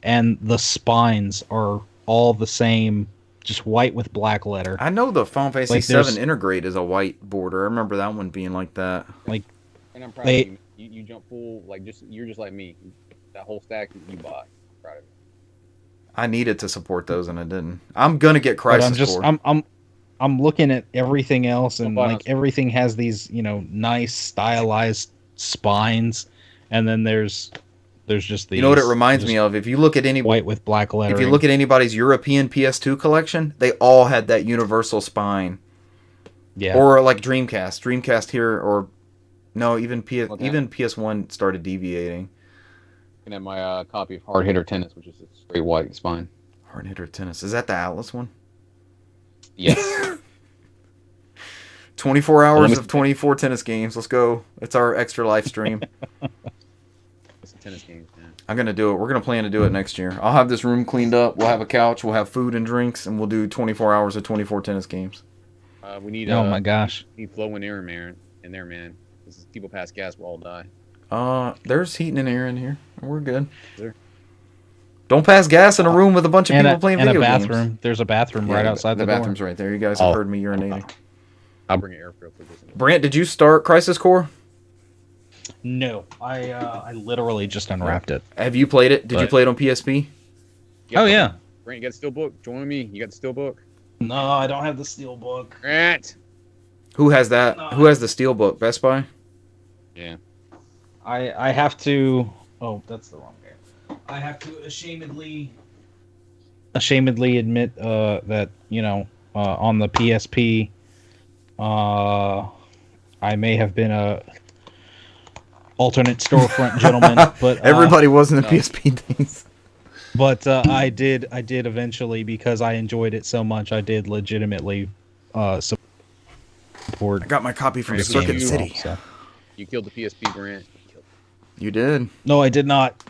[SPEAKER 3] and the spines are all the same, just white with black letter.
[SPEAKER 1] I know the Final Fantasy VII Intergrade is a white border. I remember that one being like that.
[SPEAKER 3] Like,
[SPEAKER 2] and I'm proud of you. You jump full, like you're just like me. That whole stack you bought. I'm proud of you.
[SPEAKER 1] I needed to support those and I didn't. I'm gonna get Crisis Core.
[SPEAKER 3] I'm looking at everything else, and like everything has these, you know, nice stylized spines, and then there's just these.
[SPEAKER 1] You know what it reminds me of? If you look at any
[SPEAKER 3] white with black lettering.
[SPEAKER 1] If you look at anybody's European PS2 collection, they all had that universal spine.
[SPEAKER 3] Yeah.
[SPEAKER 1] Or like Dreamcast here, or no, even PS1 started deviating.
[SPEAKER 2] And at my copy of Hard Hitter Tennis, which is a straight white spine.
[SPEAKER 1] Hard Hitter Tennis, is that the Atlas one?
[SPEAKER 2] Yes.
[SPEAKER 1] 24 hours of 24 tennis games. Let's go. It's our extra live stream.
[SPEAKER 2] It's tennis games, man.
[SPEAKER 1] I'm going to do it. We're going to plan to do it next year. I'll have this room cleaned up. We'll have a couch. We'll have food and drinks. And we'll do 24 hours of 24 tennis games.
[SPEAKER 2] We need.
[SPEAKER 3] Oh my gosh.
[SPEAKER 2] We need flow and air in there, man. This is people pass gas, we'll all die.
[SPEAKER 1] There's heating and air in here. We're good. There. Don't pass gas in a room with a bunch of people playing video games. And a bathroom.
[SPEAKER 3] There's a bathroom right outside the door.
[SPEAKER 1] The bathroom's right there. You guys have heard me urinating.
[SPEAKER 2] I'll bring an air filter.
[SPEAKER 1] Brant, did you start Crisis Core?
[SPEAKER 3] No. I literally just unwrapped it.
[SPEAKER 1] Have you played it? Did you play it on PSP?
[SPEAKER 3] Oh, yeah.
[SPEAKER 2] Brant, you got the Steelbook? Join me. You got the Steelbook?
[SPEAKER 3] No, I don't have the Steelbook.
[SPEAKER 2] Brant!
[SPEAKER 1] Who has that? No. Who has the Steelbook? Best Buy?
[SPEAKER 2] Yeah.
[SPEAKER 3] I have to... Oh, that's the wrong game. I have to ashamedly admit that, you know, on the PSP, I may have been a alternate storefront gentleman, but
[SPEAKER 1] everybody was in the PSP days.
[SPEAKER 3] But I did eventually, because I enjoyed it so much. I did legitimately support.
[SPEAKER 1] I got my copy from Circuit City.
[SPEAKER 2] So. You killed the PSP, Grant.
[SPEAKER 1] You did.
[SPEAKER 3] No, I did not.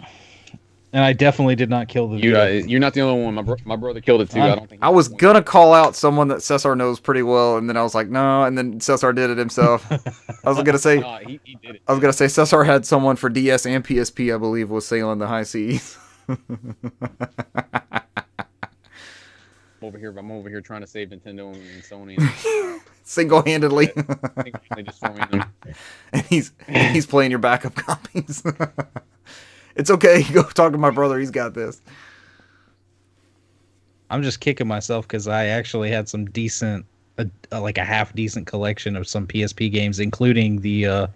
[SPEAKER 3] And I definitely did not kill the
[SPEAKER 2] Vita. You're not the only one. My brother killed it too. I don't think.
[SPEAKER 1] I was gonna call out someone that Cesar knows pretty well, and then I was like, no. And then Cesar did it himself. I was gonna say.
[SPEAKER 2] He did it.
[SPEAKER 1] I was gonna say Cesar had someone for DS and PSP, I believe, was sailing the high seas.
[SPEAKER 2] I'm over here trying to save Nintendo and Sony.
[SPEAKER 1] Single-handedly.
[SPEAKER 2] Destroying them.
[SPEAKER 1] And he's playing your backup copies. It's okay. Go talk to my brother. He's got this.
[SPEAKER 3] I'm just kicking myself because I actually had some decent like a half decent collection of some PSP games, including the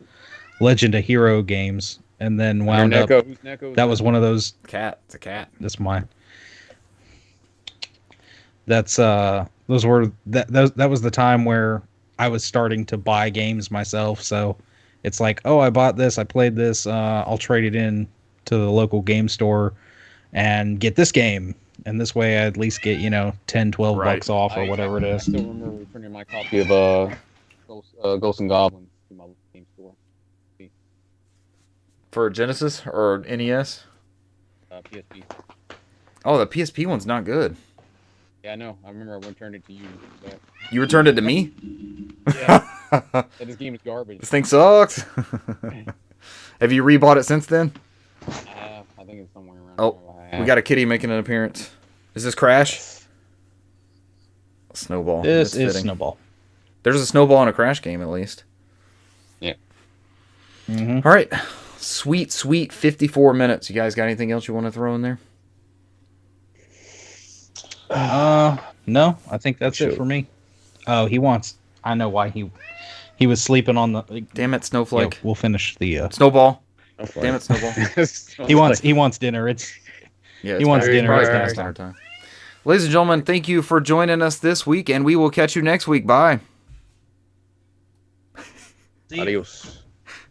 [SPEAKER 3] Legend of Hero games, and then wound up.
[SPEAKER 2] Who's Neko?
[SPEAKER 3] That was one of those.
[SPEAKER 1] Cat. It's a cat.
[SPEAKER 3] That's mine. That's those were that was the time where I was starting to buy games myself. So it's like, oh, I bought this, I played this, I'll trade it in to the local game store and get this game. And this way I at least get, 10, 12 bucks off or whatever it is.
[SPEAKER 2] I still remember returning my copy of Ghosts and Goblins to my game store.
[SPEAKER 1] For Genesis or NES?
[SPEAKER 2] PSP.
[SPEAKER 1] Oh, the PSP one's not good.
[SPEAKER 2] Yeah, I know. I remember I returned it to you. But...
[SPEAKER 1] You returned it to me?
[SPEAKER 2] Yeah. This game is garbage.
[SPEAKER 1] This thing sucks. Have you rebought it since then?
[SPEAKER 2] I think it's somewhere around.
[SPEAKER 1] Oh, we got a kitty making an appearance. Is this Crash? Snowball.
[SPEAKER 3] This is Snowball.
[SPEAKER 1] There's a Snowball in a Crash game, at least.
[SPEAKER 2] Yeah.
[SPEAKER 3] Mm-hmm.
[SPEAKER 1] All right. Sweet 54 minutes. You guys got anything else you want to throw in there?
[SPEAKER 3] No, I think that's it for me. Oh, I know why he was sleeping on the.
[SPEAKER 1] Damn it, Snowflake.
[SPEAKER 3] Yeah, we'll finish the
[SPEAKER 1] Snowball.
[SPEAKER 2] Okay.
[SPEAKER 1] Damn it, Snowball.
[SPEAKER 3] He wants dinner. He wants dinner.
[SPEAKER 1] It's
[SPEAKER 3] It's
[SPEAKER 1] past dinner time. Ladies and gentlemen, thank you for joining us this week, and we will catch you next week. Bye.
[SPEAKER 2] Adios.